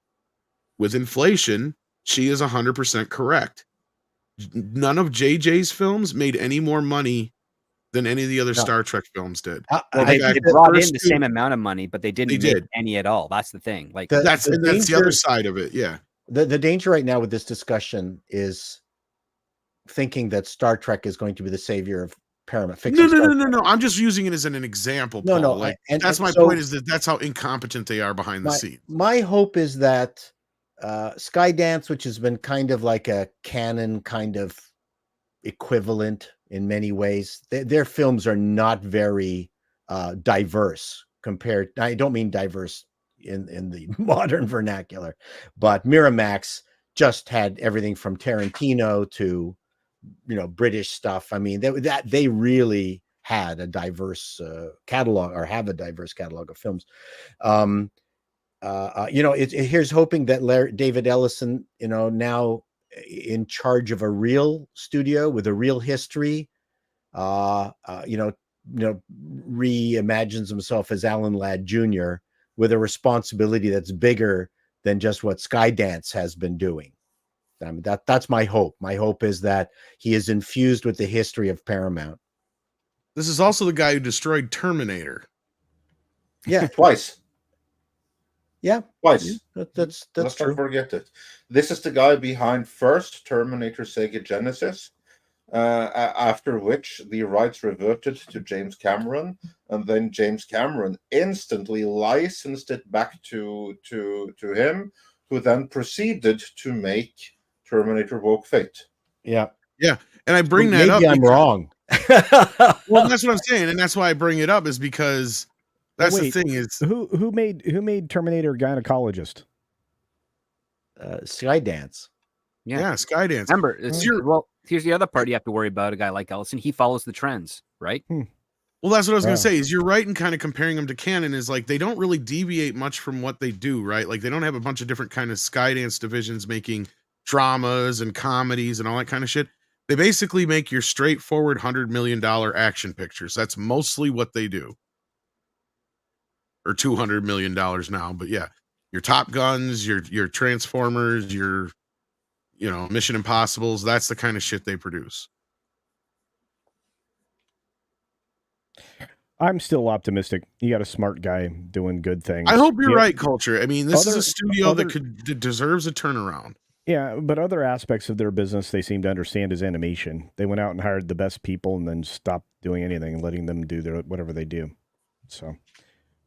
inflation, she is 100% correct. None of JJ's films made any more money than any of the other Star Trek films did. Well, they brought in the same amount of money, but they didn't make any at all. That's the thing. Like that's the other side of it. Yeah. The danger right now with this discussion is thinking that Star Trek is going to be the savior of Paramount. No. I'm just using it as an example. Paul. No. Like, that's my point, is that's how incompetent they are behind the scenes. My hope is that Skydance, which has been kind of like a canon kind of equivalent in many ways, their films are not very diverse compared. I don't mean diverse in the modern vernacular, but Miramax just had everything from Tarantino to, British stuff. I mean, they really had a diverse catalog, or have a diverse catalog of films. Here's hoping that David Ellison, now in charge of a real studio with a real history, reimagines himself as Alan Ladd Jr. with a responsibility that's bigger than just what Skydance has been doing. I mean, that's my hope. My hope is that he is infused with the history of Paramount. This is also the guy who destroyed Terminator. Yeah, twice. Yeah, twice. That's Let's true. not forget it. This is the guy behind first Terminator Sega Genesis, after which the rights reverted to James Cameron, and then James Cameron instantly licensed it back to him, who then proceeded to make Terminator Woke Fate. Yeah. And I bring that up. Maybe I'm wrong. Well, that's what I'm saying, and that's why I bring it up, is because that's the thing is who made Terminator Gynecologist? Skydance. Yeah, Skydance. Remember, here's the other part you have to worry about. A guy like Ellison, he follows the trends, right? Well, that's what I was going to say, is you're right in kind of comparing them to canon, is like they don't really deviate much from what they do, right? Like they don't have a bunch of different kind of Skydance divisions making dramas and comedies and all that kind of shit. They basically make your straightforward $100 million action pictures. That's mostly what they do. Or $200 million now, but yeah, your Top Guns, your Transformers, your Mission Impossibles, that's the kind of shit they produce. I'm still optimistic. You got a smart guy doing good things. I hope you're right, Culture. I mean, this is a studio that deserves a turnaround. Yeah, but other aspects of their business they seem to understand is animation. They went out and hired the best people and then stopped doing anything and letting them do whatever they do. So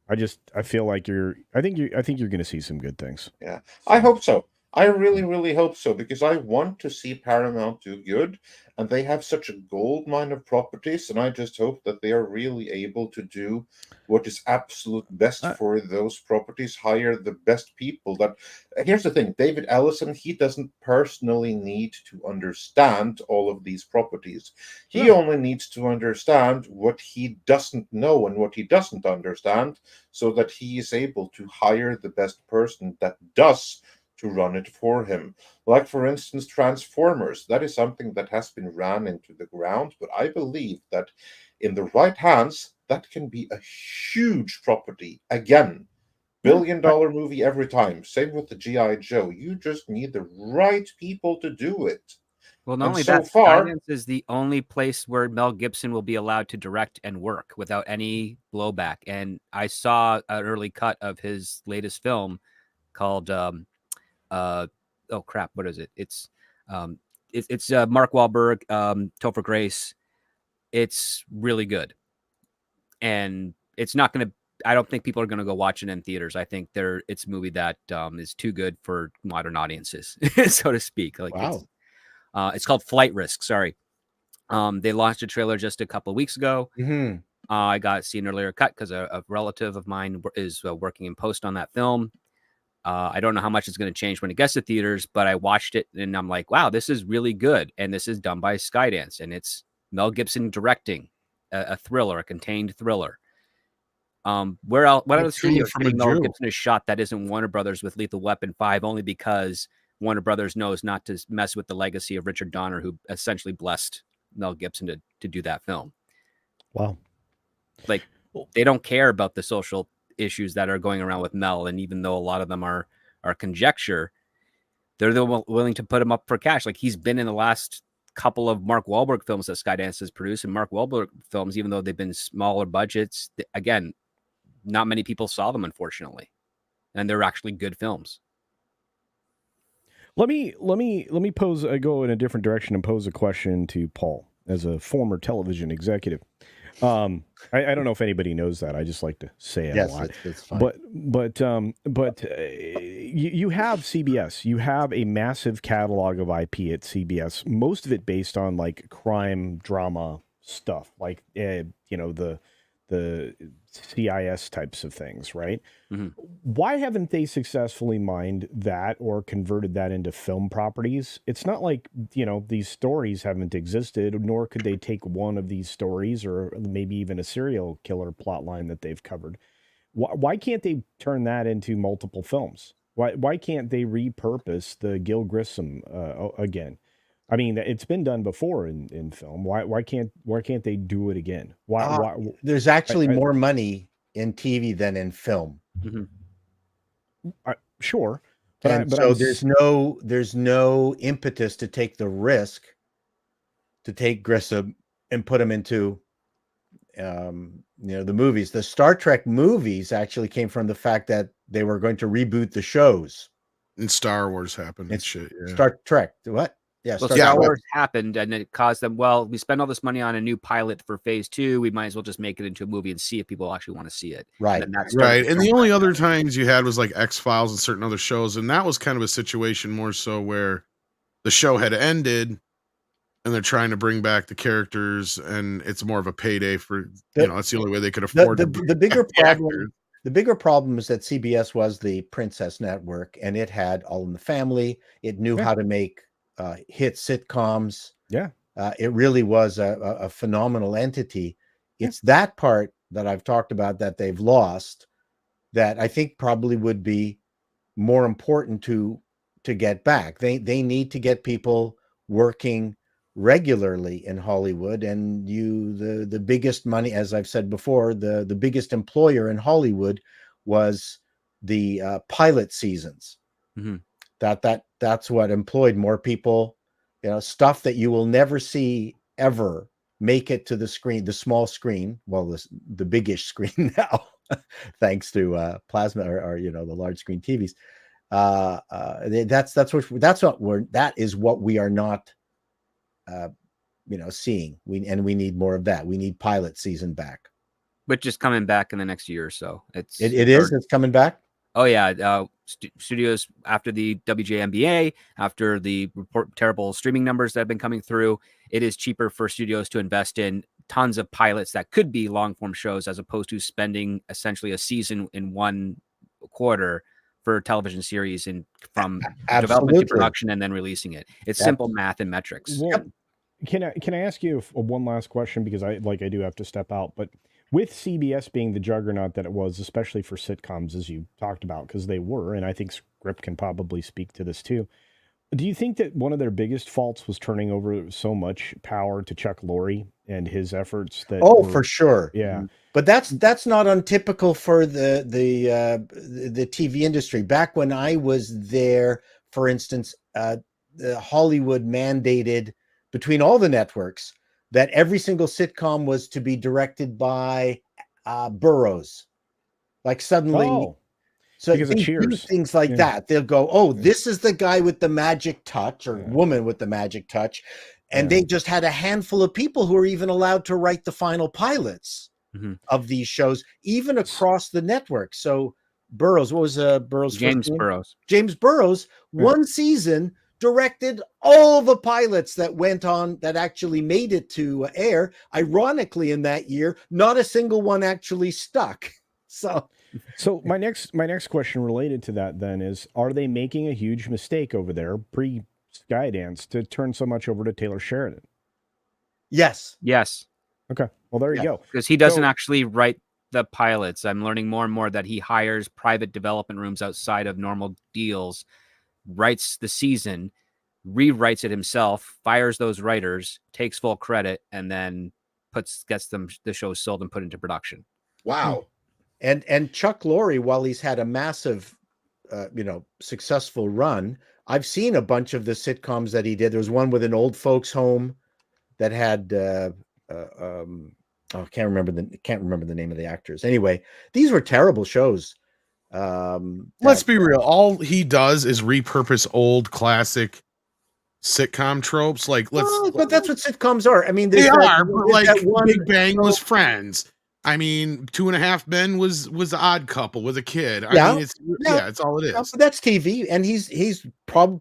I feel like I think you're going to see some good things. Yeah, I hope so. I really, really hope so, because I want to see Paramount do good, and they have such a gold mine of properties, and I just hope that they are really able to do what is absolute best for those properties, hire the best people. Here's the thing, David Ellison, he doesn't personally need to understand all of these properties. He only needs to understand what he doesn't know and what he doesn't understand, so that he is able to hire the best person that does to run it for him. Like, for instance, Transformers. That is something that has been ran into the ground, but I believe that in the right hands, that can be a huge property. Again, billion-dollar movie every time. Same with the G.I. Joe. You just need the right people to do it. Well, not only that, Skydance is the only place where Mel Gibson will be allowed to direct and work without any blowback. And I saw an early cut of his latest film called oh crap, what is it? It's Mark Wahlberg, Topher Grace. It's really good, and it's not going to. I don't think people are going to go watch it in theaters. I think it's a movie that is too good for modern audiences, so to speak. Like, wow. It's called Flight Risk. Sorry, they launched a trailer just a couple of weeks ago. Mm-hmm. I got to see an earlier cut because a relative of mine is working in post on that film. I don't know how much it's going to change when it gets to theaters, but I watched it and I'm like, wow, this is really good. And this is done by Skydance, and it's Mel Gibson directing a thriller, a contained thriller. Where else? What other studios Mel Gibson has shot that isn't Warner Brothers with Lethal Weapon 5, only because Warner Brothers knows not to mess with the legacy of Richard Donner, who essentially blessed Mel Gibson to do that film. Wow. Like, they don't care about the social issues that are going around with Mel, and even though a lot of them are conjecture, they're willing to put him up for cash. Like, he's been in the last couple of Mark Wahlberg films that Skydance has produced, and Mark Wahlberg films, even though they've been smaller budgets, again, not many people saw them, unfortunately, and they're actually good films. Let me pose. I go in a different direction and pose a question to Paul as a former television executive. I don't know if anybody knows that. I just like to say it a lot. It's fine. But you have CBS. You have a massive catalog of IP at CBS. Most of it based on like crime drama stuff, like the CIS types of things, right? Mm-hmm. Why haven't they successfully mined that or converted that into film properties? It's not like, these stories haven't existed, nor could they take one of these stories or maybe even a serial killer plot line that they've covered. Why can't they turn that into multiple films? Why can't they repurpose the Gil Grissom again? I mean, it's been done before in film. Why can't they do it again? Why there's actually more money in TV than in film. Mm-hmm. Sure, but there's no impetus to take the risk to take Grissom and put him into the movies. The Star Trek movies actually came from the fact that they were going to reboot the shows. And Star Wars happened and shit. Yeah. Star Trek, what? Yeah, Star Wars happened, and it caused them, well, we spend all this money on a new pilot for phase 2. We might as well just make it into a movie and see if people actually want to see it. Right. And the only other times you had was like X-Files and certain other shows, and that was kind of a situation more so where the show had ended and they're trying to bring back the characters, and it's more of a payday for, that's the only way they could afford the bigger problem. The bigger problem is that CBS was the Princess Network, and it had All in the Family. It knew how to make hit sitcoms. It really was a phenomenal entity. It's that part that I've talked about that they've lost, that I think probably would be more important to get back. They need to get people working regularly in Hollywood, and the biggest money, as I've said before, the biggest employer in Hollywood was the pilot seasons. Mm-hmm. That's what employed more people, stuff that you will never see ever make it to the screen, the small screen, well, the biggish screen now, thanks to plasma or the large screen TVs. That is what we are not seeing. We need more of that. We need pilot season back, which is coming back in the next year or so. It's coming back. Oh yeah, studios after the WJNBA, after the terrible streaming numbers that have been coming through, it is cheaper for studios to invest in tons of pilots that could be long form shows as opposed to spending essentially a season in one quarter for television series and from development to production and then releasing it. It's simple math and metrics. Well, can I ask you one last question, because I do have to step out, but with CBS being the juggernaut that it was, especially for sitcoms, as you talked about, because they were, and I think Script can probably speak to this too. Do you think that one of their biggest faults was turning over so much power to Chuck Lorre and his efforts? For sure, yeah. But that's not untypical for the TV industry. Back when I was there, for instance, Hollywood mandated between all the networks that every single sitcom was to be directed by Burroughs. Like suddenly, so because of Cheers, things like that. They'll go, "Oh, this is the guy with the magic touch, or woman with the magic touch," and they just had a handful of people who were even allowed to write the final pilots of these shows, even across the network. So Burroughs, what was Burroughs? James Burroughs. James Burroughs, one season, directed all the pilots that went on, that actually made it to air. Ironically, in that year, not a single one actually stuck. So my next question related to that then is, are they making a huge mistake over there pre Skydance to turn so much over to Taylor Sheridan? Yes. Okay. Well, there you go. Because he doesn't actually write the pilots. I'm learning more and more that he hires private development rooms outside of normal deals, writes the season, rewrites it himself, fires those writers, takes full credit, and then gets the show sold and put into production. Wow. And Chuck Lorre, while he's had a massive successful run, I've seen a bunch of the sitcoms that he did. There was one with an old folks home that had can't remember the name of the actors. Anyway, these were terrible shows. Let's be real. All he does is repurpose old classic sitcom tropes. Like, but that's what sitcoms are. I mean, they are. But like, Big Bang was Friends. I mean, 2.5 Men was the Odd Couple with a kid. I mean, it's all it is. That's TV, and he's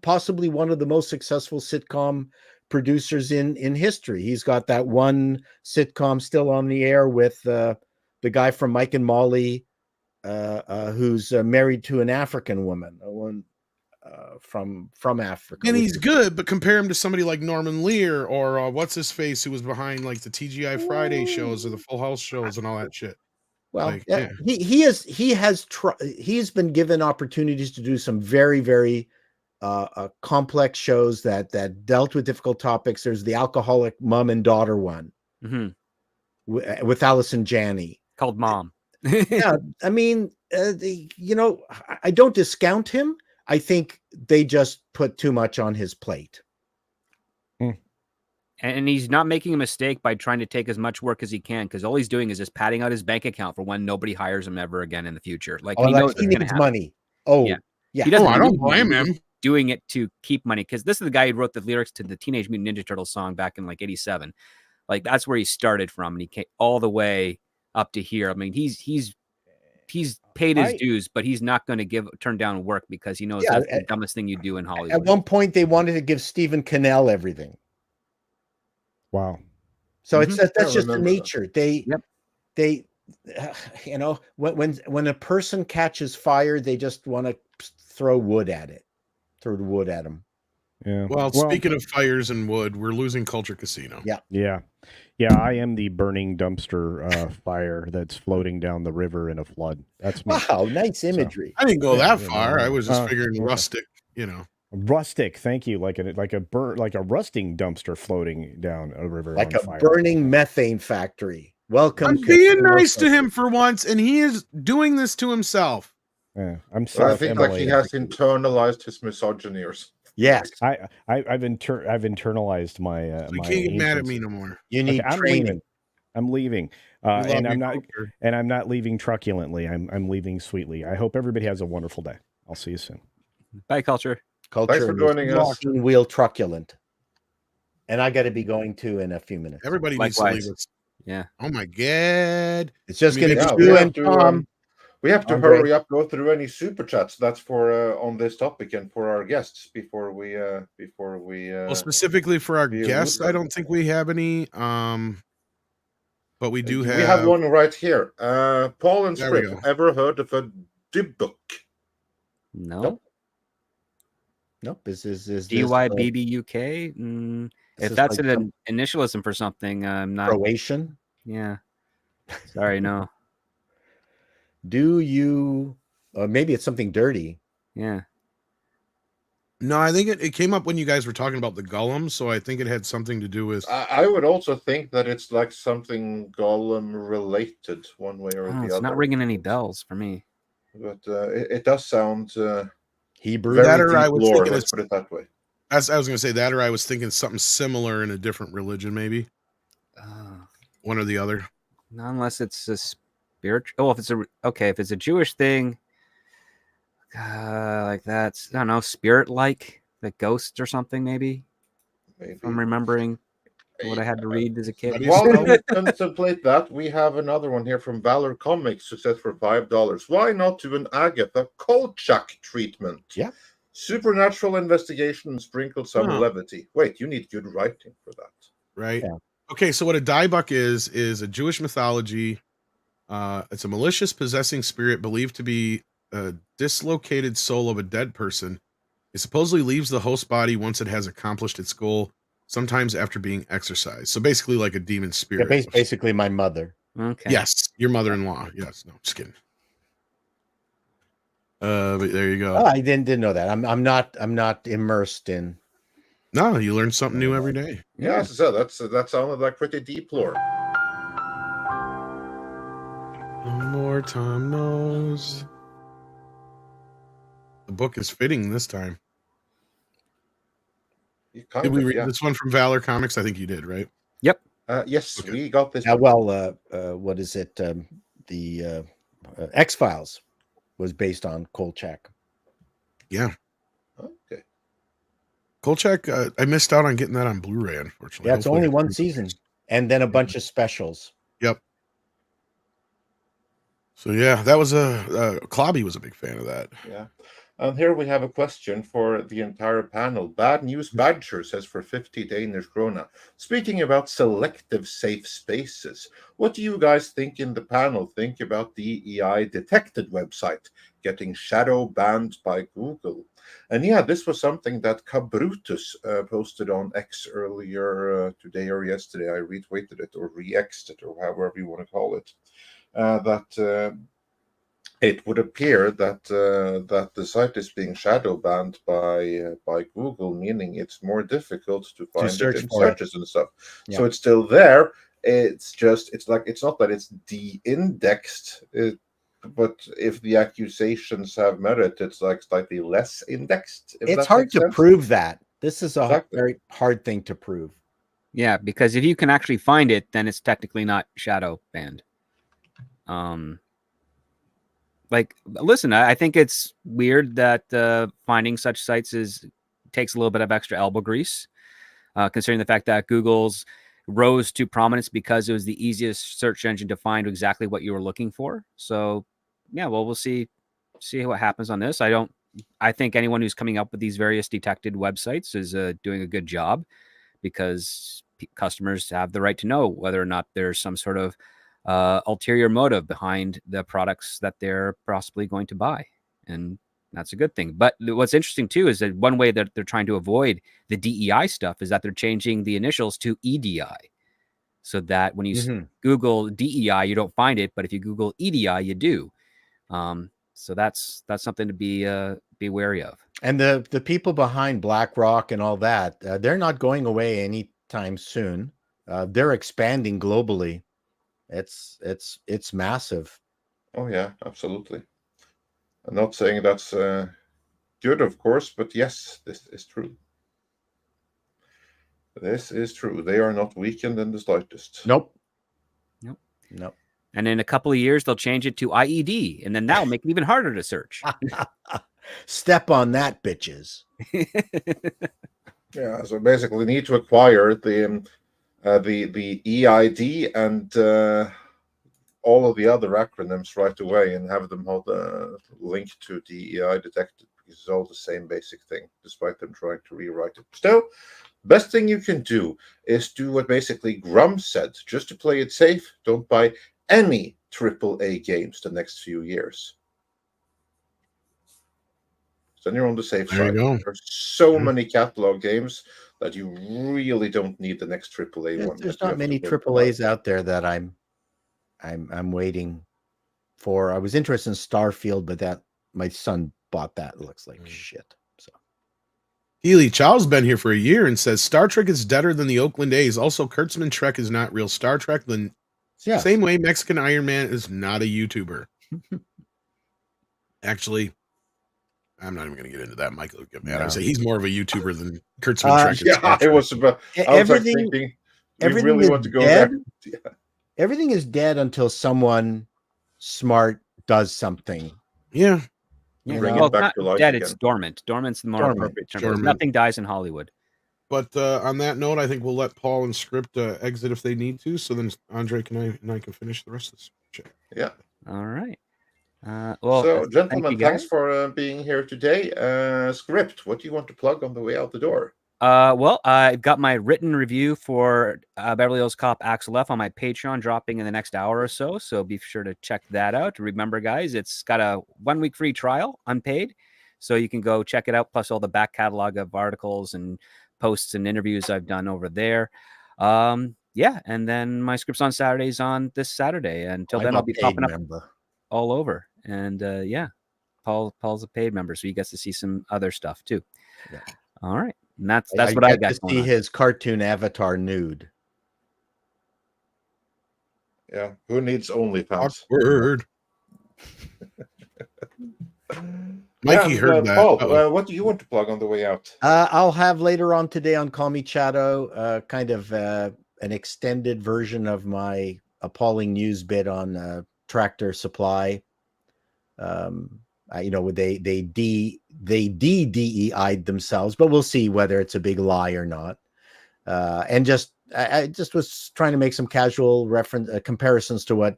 possibly one of the most successful sitcom producers in history. He's got that one sitcom still on the air with the guy from Mike and Molly, who's married to an African woman, one from Africa. And he's good, but compare him to somebody like Norman Lear or what's his face, who was behind like the TGI Friday shows or the Full House shows and all that shit. Well, he's been given opportunities to do some very, very complex shows that dealt with difficult topics. There's the alcoholic mom and daughter one with Allison Janney called Mom. Yeah, I mean, I don't discount him. I think they just put too much on his plate. And he's not making a mistake by trying to take as much work as he can, because all he's doing is just padding out his bank account for when nobody hires him ever again in the future. Like, he knows he needs money. Yeah. He doesn't I don't blame him. Doing it to keep money, because this is the guy who wrote the lyrics to the Teenage Mutant Ninja Turtles song back in like 87. Like, that's where he started from, and he came all the way up to here. I mean, he's paid his dues, but he's not going to turn down work because he knows that's the dumbest thing you do in Hollywood. At one point, they wanted to give Stephen Cannell everything. Wow. So that's just the nature. They when a person catches fire, they just want to throw wood at them. Yeah. Well, speaking of fires and wood, we're losing Culture Casino. Yeah. I am the burning dumpster fire that's floating down the river in a flood. That's me. Wow, nice imagery. I didn't go that far. I was just figuring rustic, Rustic, thank you. Like a rusting dumpster floating down a river. Like a fire. Burning methane factory. Welcome. I'm being nice to him for once, and he is doing this to himself. Yeah, I'm sorry. I think he has internalized his misogyny or something. Yes. I've internalized my So you my can't get mad at ancients. me no more. You need I'm training. leaving. I'm leaving. love And I'm you, not Culture. and I'm not leaving truculently. I'm leaving sweetly. I hope everybody has a wonderful day. I'll see you soon. Bye, Culture. Thanks for joining us. Walking wheel truculent. And I got to be going to in a few minutes. Everybody needs to leave us. Yeah. Oh my god. It's just going to we be you have and to, Tom. We have to Andre. hurry up, go through any super chats. That's for on this topic and for our guests before we well, specifically for our guests, I don't think we have any. But we do have. We have one right here. Paul and There we Script. go. Ever heard of a dibbook? No. Nope. This is DYBBUK. If that's like an initialism for something, I'm not. Croatian. Yeah. Sorry, no. Do you? Maybe it's something dirty. Yeah. No, I think it came up when you guys were talking about the Gollum, so I think it had something to do with. I would also think that it's like something Gollum related, one way or the other. It's not ringing any bells for me. But it does sound Hebrew. That or I was thinking, let's put it that way. As I was going to say that, or I was thinking something similar in a different religion, maybe. One or the other. Not unless it's a spiritual. Oh, if it's a Jewish thing, like that's, I don't know, spirit-like, the ghosts or something, maybe. If I'm remembering what I had to read as a kid. While we contemplate that, we have another one here from Valor Comics who says for $5. Why not do an Agatha Kolchak treatment? Yeah. Supernatural investigation and sprinkle some levity. Wait, you need good writing for that. Right. Yeah. Okay, so what a diebuck is a Jewish mythology. It's a malicious possessing spirit believed to be a dislocated soul of a dead person. It supposedly leaves the host body once it has accomplished its goal, sometimes after being exorcised. So basically like a demon spirit. Yeah, basically my mother. Okay. Yes, your mother-in-law. Yes, no, just kidding. But there you go. Oh, I didn't know that. I'm not immersed in. No, you learn something new every day. Yeah, so that sounded like pretty deep lore. The more Tom knows. The book is fitting this time. Did we read this one from Valor Comics? I think you did, right? Yep. Yes, okay. We got this. Well, what is it? The X-Files was based on Kolchak. Yeah. Okay. Kolchak, I missed out on getting that on Blu-ray, unfortunately. Yeah, it's only one season, and then a bunch of specials. Yep. So yeah, that was Clobby was a big fan of that. Yeah. And here we have a question for the entire panel. Bad News Badger says for 50 Danish krona. Speaking about selective safe spaces, what do you guys think in the panel? Think about the EI detected website getting shadow banned by Google. And yeah, this was something that Cabrutus posted on X earlier today or yesterday. I retweeted it or re-X'd it or however you want to call it. That it would appear that that the site is being shadow banned by Google, meaning it's more difficult to find it in searches and stuff. Yeah. So it's still there. It's not that it's de-indexed, but if the accusations have merit, it's like slightly less indexed. It's hard to prove that. This is a very hard thing to prove. Yeah, because if you can actually find it, then it's technically not shadow banned. Like, listen, I think it's weird that finding such sites takes a little bit of extra elbow grease, considering the fact that Google's rose to prominence because it was the easiest search engine to find exactly what you were looking for. So, yeah, well, we'll see what happens on this. I think anyone who's coming up with these various detected websites is doing a good job, because customers have the right to know whether or not there's some sort of ulterior motive behind the products that they're possibly going to buy. And that's a good thing. But what's interesting too is that one way that they're trying to avoid the DEI stuff is that they're changing the initials to EDI, so that when you Google DEI, you don't find it, but if you Google EDI, you do. So that's something to be wary of. And the people behind BlackRock and all that, they're not going away anytime soon. They're expanding globally. It's massive. Oh yeah, absolutely. I'm not saying that's good, of course, but yes, this is true. This is true. They are not weakened in the slightest. Nope. And in a couple of years, they'll change it to IED, and then that'll make it even harder to search. Step on that, bitches. Yeah, so basically, need to acquire the EID and all of the other acronyms right away, and have them all linked to DEI detected, because it's all the same basic thing, despite them trying to rewrite it. Still, best thing you can do is do what basically Grum said. Just to play it safe, don't buy any AAA games the next few years. So then you're on the safe side. There's so many catalog games that you really don't need the next AAA one. There's not many AAAs out there that I'm waiting for. I was interested in Starfield, but that my son bought that. It looks like shit. So Healy Chow's been here for a year and says Star Trek is deader than the Oakland A's. Also, Kurtzman Trek is not real Star Trek. Then same way Mexican Iron Man is not a YouTuber. Actually, I'm not even going to get into that. Michael would get mad. I would say he's more of a YouTuber than Kurtzman Trek. Yeah, it was about everything. Everything really is want to go dead. there. Yeah. Everything is dead until someone smart does something. Yeah. Bring it back to life dead, again. It's dormant. Dormant's the more appropriate term. Nothing dies in Hollywood. But on that note, I think we'll let Paul and Script exit if they need to. So then Andre and I can finish the rest of this chat. Yeah. All right. So, gentlemen, thanks for being here today. Script, what do you want to plug on the way out the door? Well, I've got my written review for Beverly Hills Cop Axel F on my Patreon dropping in the next hour or so. So be sure to check that out. Remember, guys, it's got a 1-week free trial, unpaid. So you can go check it out, plus all the back catalog of articles and posts and interviews I've done over there. Yeah, and then my scripts on Saturdays on this Saturday. Until then, I'll be popping up all over. And yeah, Paul's a paid member, so he gets to see some other stuff too. Yeah. All right. And that's what I got to see his cartoon avatar nude. Yeah, who needs OnlyFans? Awkward. Mikey heard that. Paul, what do you want to plug on the way out? I'll have later on today on Call Me Chato, kind of an extended version of my appalling news bit on Tractor Supply. You know, they DEI'd themselves, but we'll see whether it's a big lie or not. And I just was trying to make some casual comparisons to what,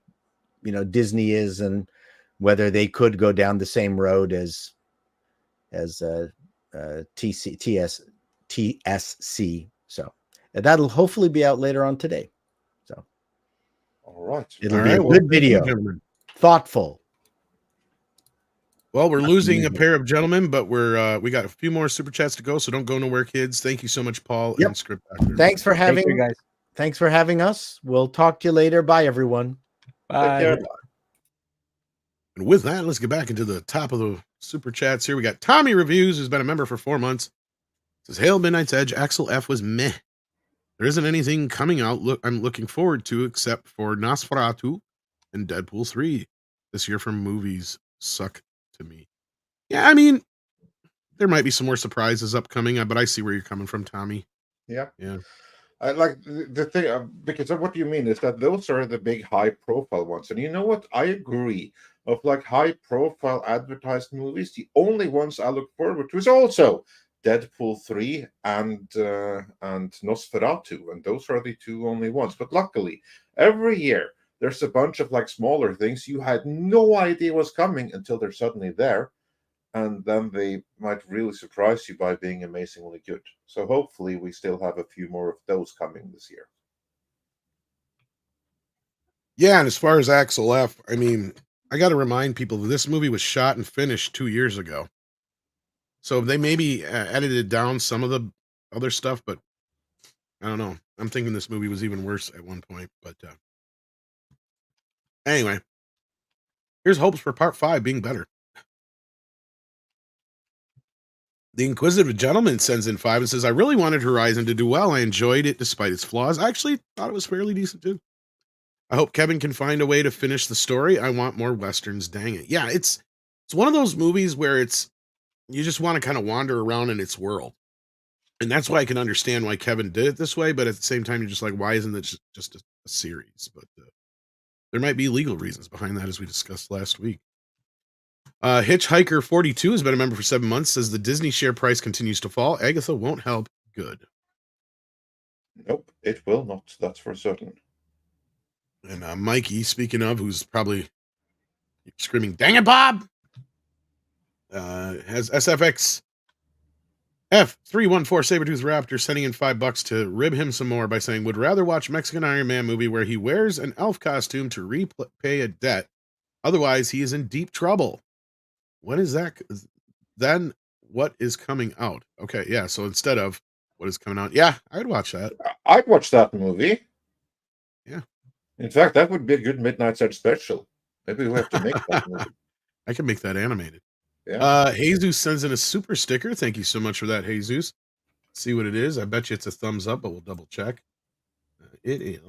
you know, Disney is, and whether they could go down the same road as TSC. So that'll hopefully be out later on today. So all right, it'll be a good video, thoughtful. Well, we're losing a pair of gentlemen, but we got a few more super chats to go, so don't go nowhere, kids. Thank you so much, Paul and Script Actor. Thanks for having guys. Thanks for having us. We'll talk to you later. Bye, everyone. Bye. And with that, let's get back into the top of the super chats here. We got Tommy Reviews, who's been a member for 4 months. Says, Hail Midnight's Edge, Axel F was meh. There isn't anything coming out I'm looking forward to except for Nosferatu and Deadpool 3 this year from movies. Suck to me. Yeah, I mean, there might be some more surprises upcoming, but I see where you're coming from, Tommy. Yeah. I like the thing, because of what you mean is that those are the big high-profile ones. And you know what? I agree. Of like high-profile advertised movies, the only ones I look forward to is also Deadpool 3 and Nosferatu, and those are the two only ones. But luckily, every year there's a bunch of like smaller things you had no idea was coming until they're suddenly there, and then they might really surprise you by being amazingly good. So hopefully we still have a few more of those coming this year. Yeah, and as far as Axel F, I mean, I got to remind people that this movie was shot and finished 2 years ago. So they maybe edited down some of the other stuff, but I don't know. I'm thinking this movie was even worse at one point. But anyway, here's hopes for part 5 being better. The Inquisitive Gentleman sends in 5 and says, I really wanted Horizon to do well. I enjoyed it despite its flaws. I actually thought it was fairly decent too. I hope Kevin can find a way to finish the story. I want more Westerns, dang it. Yeah, it's one of those movies where it's you just want to kind of wander around in its world. And that's why I can understand why Kevin did it this way, but at the same time, you're just like, why isn't it just a series? But there might be legal reasons behind that, as we discussed last week. Hitchhiker 42 has been a member for 7 months, says the Disney share price continues to fall. Agatha won't help. Good. Nope, it will not. That's for certain. And Mikey, speaking of, who's probably screaming, dang it, Bob! Has SFX F314 Sabretooth Raptor sending in $5 to rib him some more by saying, would rather watch Mexican Iron Man movie where he wears an elf costume to repay a debt. Otherwise, he is in deep trouble. When is that? Then what is coming out? Okay, yeah. So instead of what is coming out, yeah, I'd watch that. I'd watch that movie. Yeah. In fact, that would be a good Midnight Search special. Maybe we'll have to make that movie. I can make that animated. Yeah. Jesus sends in a super sticker. Thank you so much for that, Jesus. See what it is. I bet you it's a thumbs up, but we'll double check. It is.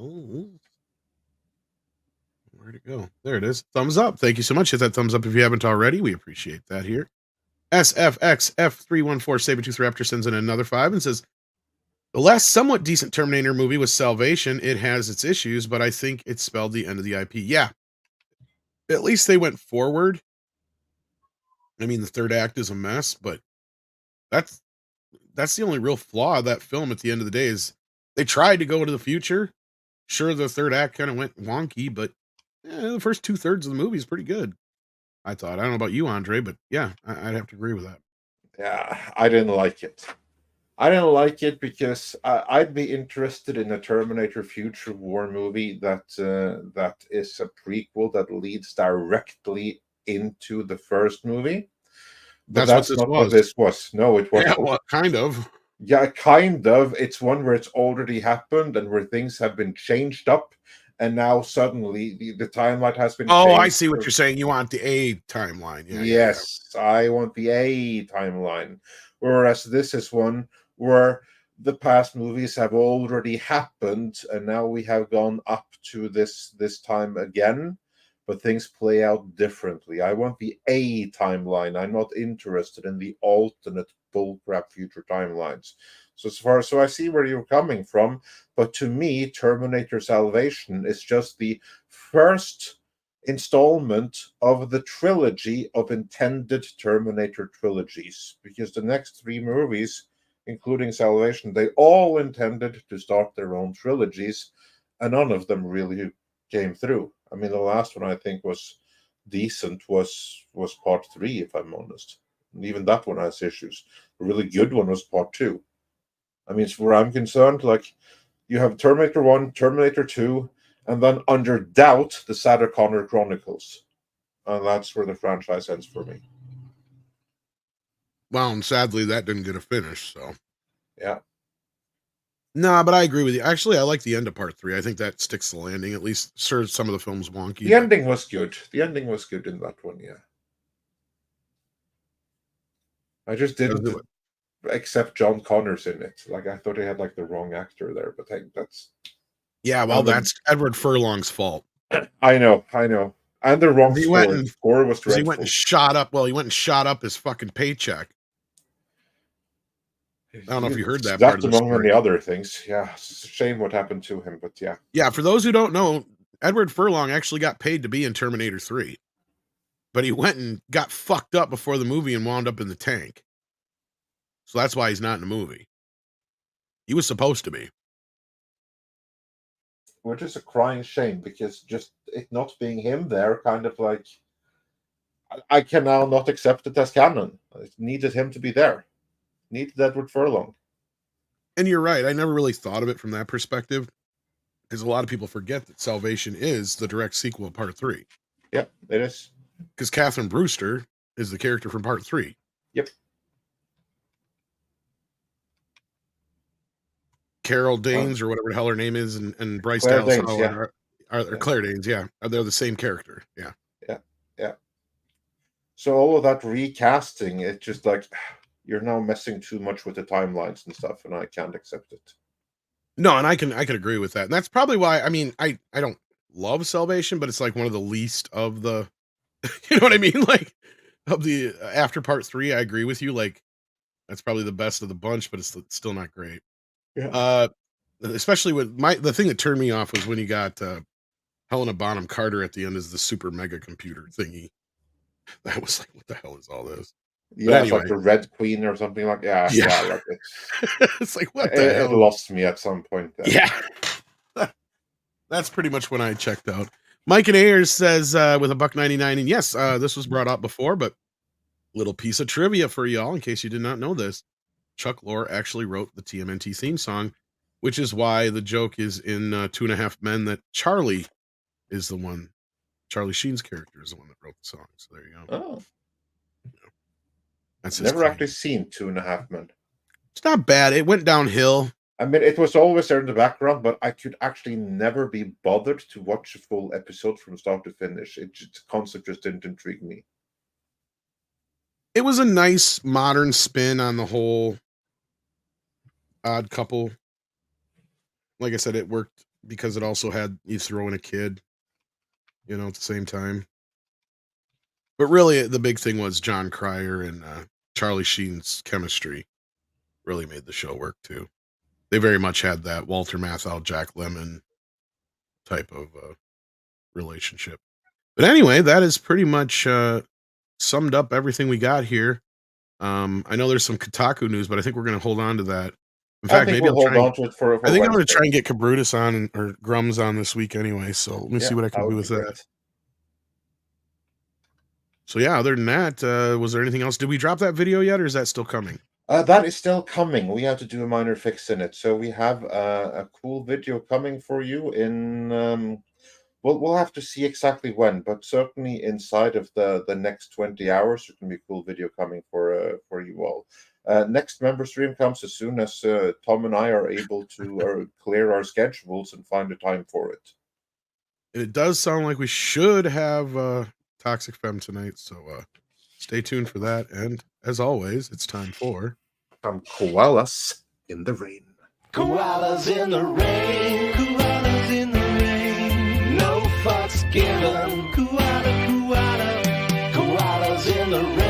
Where'd it go? There it is. Thumbs up. Thank you so much. Hit that thumbs up if you haven't already. We appreciate that here. SFXF314 Sabretooth Raptor sends in another 5 and says, the last somewhat decent Terminator movie was Salvation. It has its issues, but I think it spelled the end of the IP. Yeah. At least they went forward. I mean, the third act is a mess, but that's the only real flaw of that film at the end of the day is they tried to go to the future. Sure, the third act kind of went wonky, but the first 2/3 of the movie is pretty good. I thought. I don't know about you, Andre, but yeah, I'd have to agree with that. Yeah, I didn't like it. I didn't like it because I'd be interested in a Terminator Future War movie that is a prequel that leads directly into the first movie. But that's not what this was. No, it wasn't. Yeah, well, kind of. Yeah, kind of. It's one where it's already happened and where things have been changed up. And now suddenly the timeline has been changed. I see what you're saying. You want the A timeline. Yeah, yes, yeah. I want the A timeline. Whereas this is one where the past movies have already happened and now we have gone up to this time again, but things play out differently. I want the A timeline. I'm not interested in the alternate bullcrap future timelines. So I see where you're coming from, but to me, Terminator Salvation is just the first installment of the trilogy of intended Terminator trilogies, because the next 3 movies, including Salvation, they all intended to start their own trilogies, and none of them really came through. I mean, the last one I think was decent was part 3, if I'm honest. And even that one has issues. A really good one was part 2. I mean, as where I'm concerned, like, you have Terminator 1, Terminator 2, and then under doubt, the Sarah Connor Chronicles. And that's where the franchise ends for me. Well, and sadly, that didn't get a finish, so. Yeah. No, but I agree with you. Actually, I like the end of part 3. I think that sticks the landing, at least serves some of the films wonky. The ending was good. The ending was good in that one, yeah. I just didn't accept John Connors in it. Like, I thought he had, like, the wrong actor there, but hey, that's... Yeah, well, that's Edward Furlong's fault. I know. And the wrong score. The score was dreadful. He went and shot up his fucking paycheck. I don't know if you heard that part of the story. Among many other things. Yeah, it's a shame what happened to him, but yeah. Yeah, for those who don't know, Edward Furlong actually got paid to be in Terminator 3. But he went and got fucked up before the movie and wound up in the tank. So that's why he's not in the movie. He was supposed to be. Which is a crying shame, because just it not being him there, kind of like, I can now not accept it as canon. It needed him to be there. Needed Edward Furlong. And you're right. I never really thought of it from that perspective, because a lot of people forget that Salvation is the direct sequel of Part 3. Yeah, it is. Because Catherine Brewster is the character from Part 3. Yep. Carol Danes, or whatever the hell her name is, and Bryce Claire Dallas Danes, Howard are Claire Danes, yeah. They're the same character, yeah. Yeah. So all of that recasting, it's just like, you're now messing too much with the timelines and stuff, and I can't accept it. No, and I can agree with that. And that's probably why, I mean, I don't love Salvation, but it's like one of the least of the, you know what I mean? Like, after part 3, I agree with you. Like, that's probably the best of the bunch, but it's still not great. Yeah. Especially with the thing that turned me off was when you got Helena Bonham Carter at the end as the super mega computer thingy. That was like, what the hell is all this? Yeah, anyway, it's like the Red Queen or something like that. Yeah, like it's like, what the hell? It lost me at some point. Then. Yeah. That's pretty much when I checked out. Mike and Ayers says with $1.99, and yes, this was brought up before, but little piece of trivia for y'all in case you did not know this. Chuck Lorre actually wrote the TMNT theme song, which is why the joke is in 2.5 Men that Charlie is the one. Charlie Sheen's character is the one that wrote the song. So there you go. Oh. That's never actually seen 2.5 Men. It's not bad. It went downhill. I mean, it was always there in the background, but I could actually never be bothered to watch a full episode from start to finish. The concept just didn't intrigue me. It was a nice modern spin on the whole Odd Couple. Like I said, it worked because it also had you throw in a kid, at the same time. But really, the big thing was John Cryer and Charlie Sheen's chemistry really made the show work, too. They very much had that Walter Matthau, Jack Lemmon type of relationship. But anyway, that is pretty much summed up everything we got here. I know there's some Kotaku news, but I think we're going to hold on to that. In fact, maybe I'll hold on to it for I think I'm going to try and get Kabrutus on or Grums on this week anyway. So let me see what I can do with that. So yeah, other than that, was there anything else? Did we drop that video yet, or is that still coming? That is still coming. We have to do a minor fix in it. So we have a cool video coming for you in. We'll have to see exactly when, but certainly inside of the next 20 hours, there can be a cool video coming for you all. Next member stream comes as soon as Tom and I are able to clear our schedules and find a time for it. It does sound like we should have Toxic Femme tonight, so stay tuned for that. And as always, it's time for some koalas in the rain. Koalas in the rain. Koalas in the rain. No fucks given. Koalas in the rain.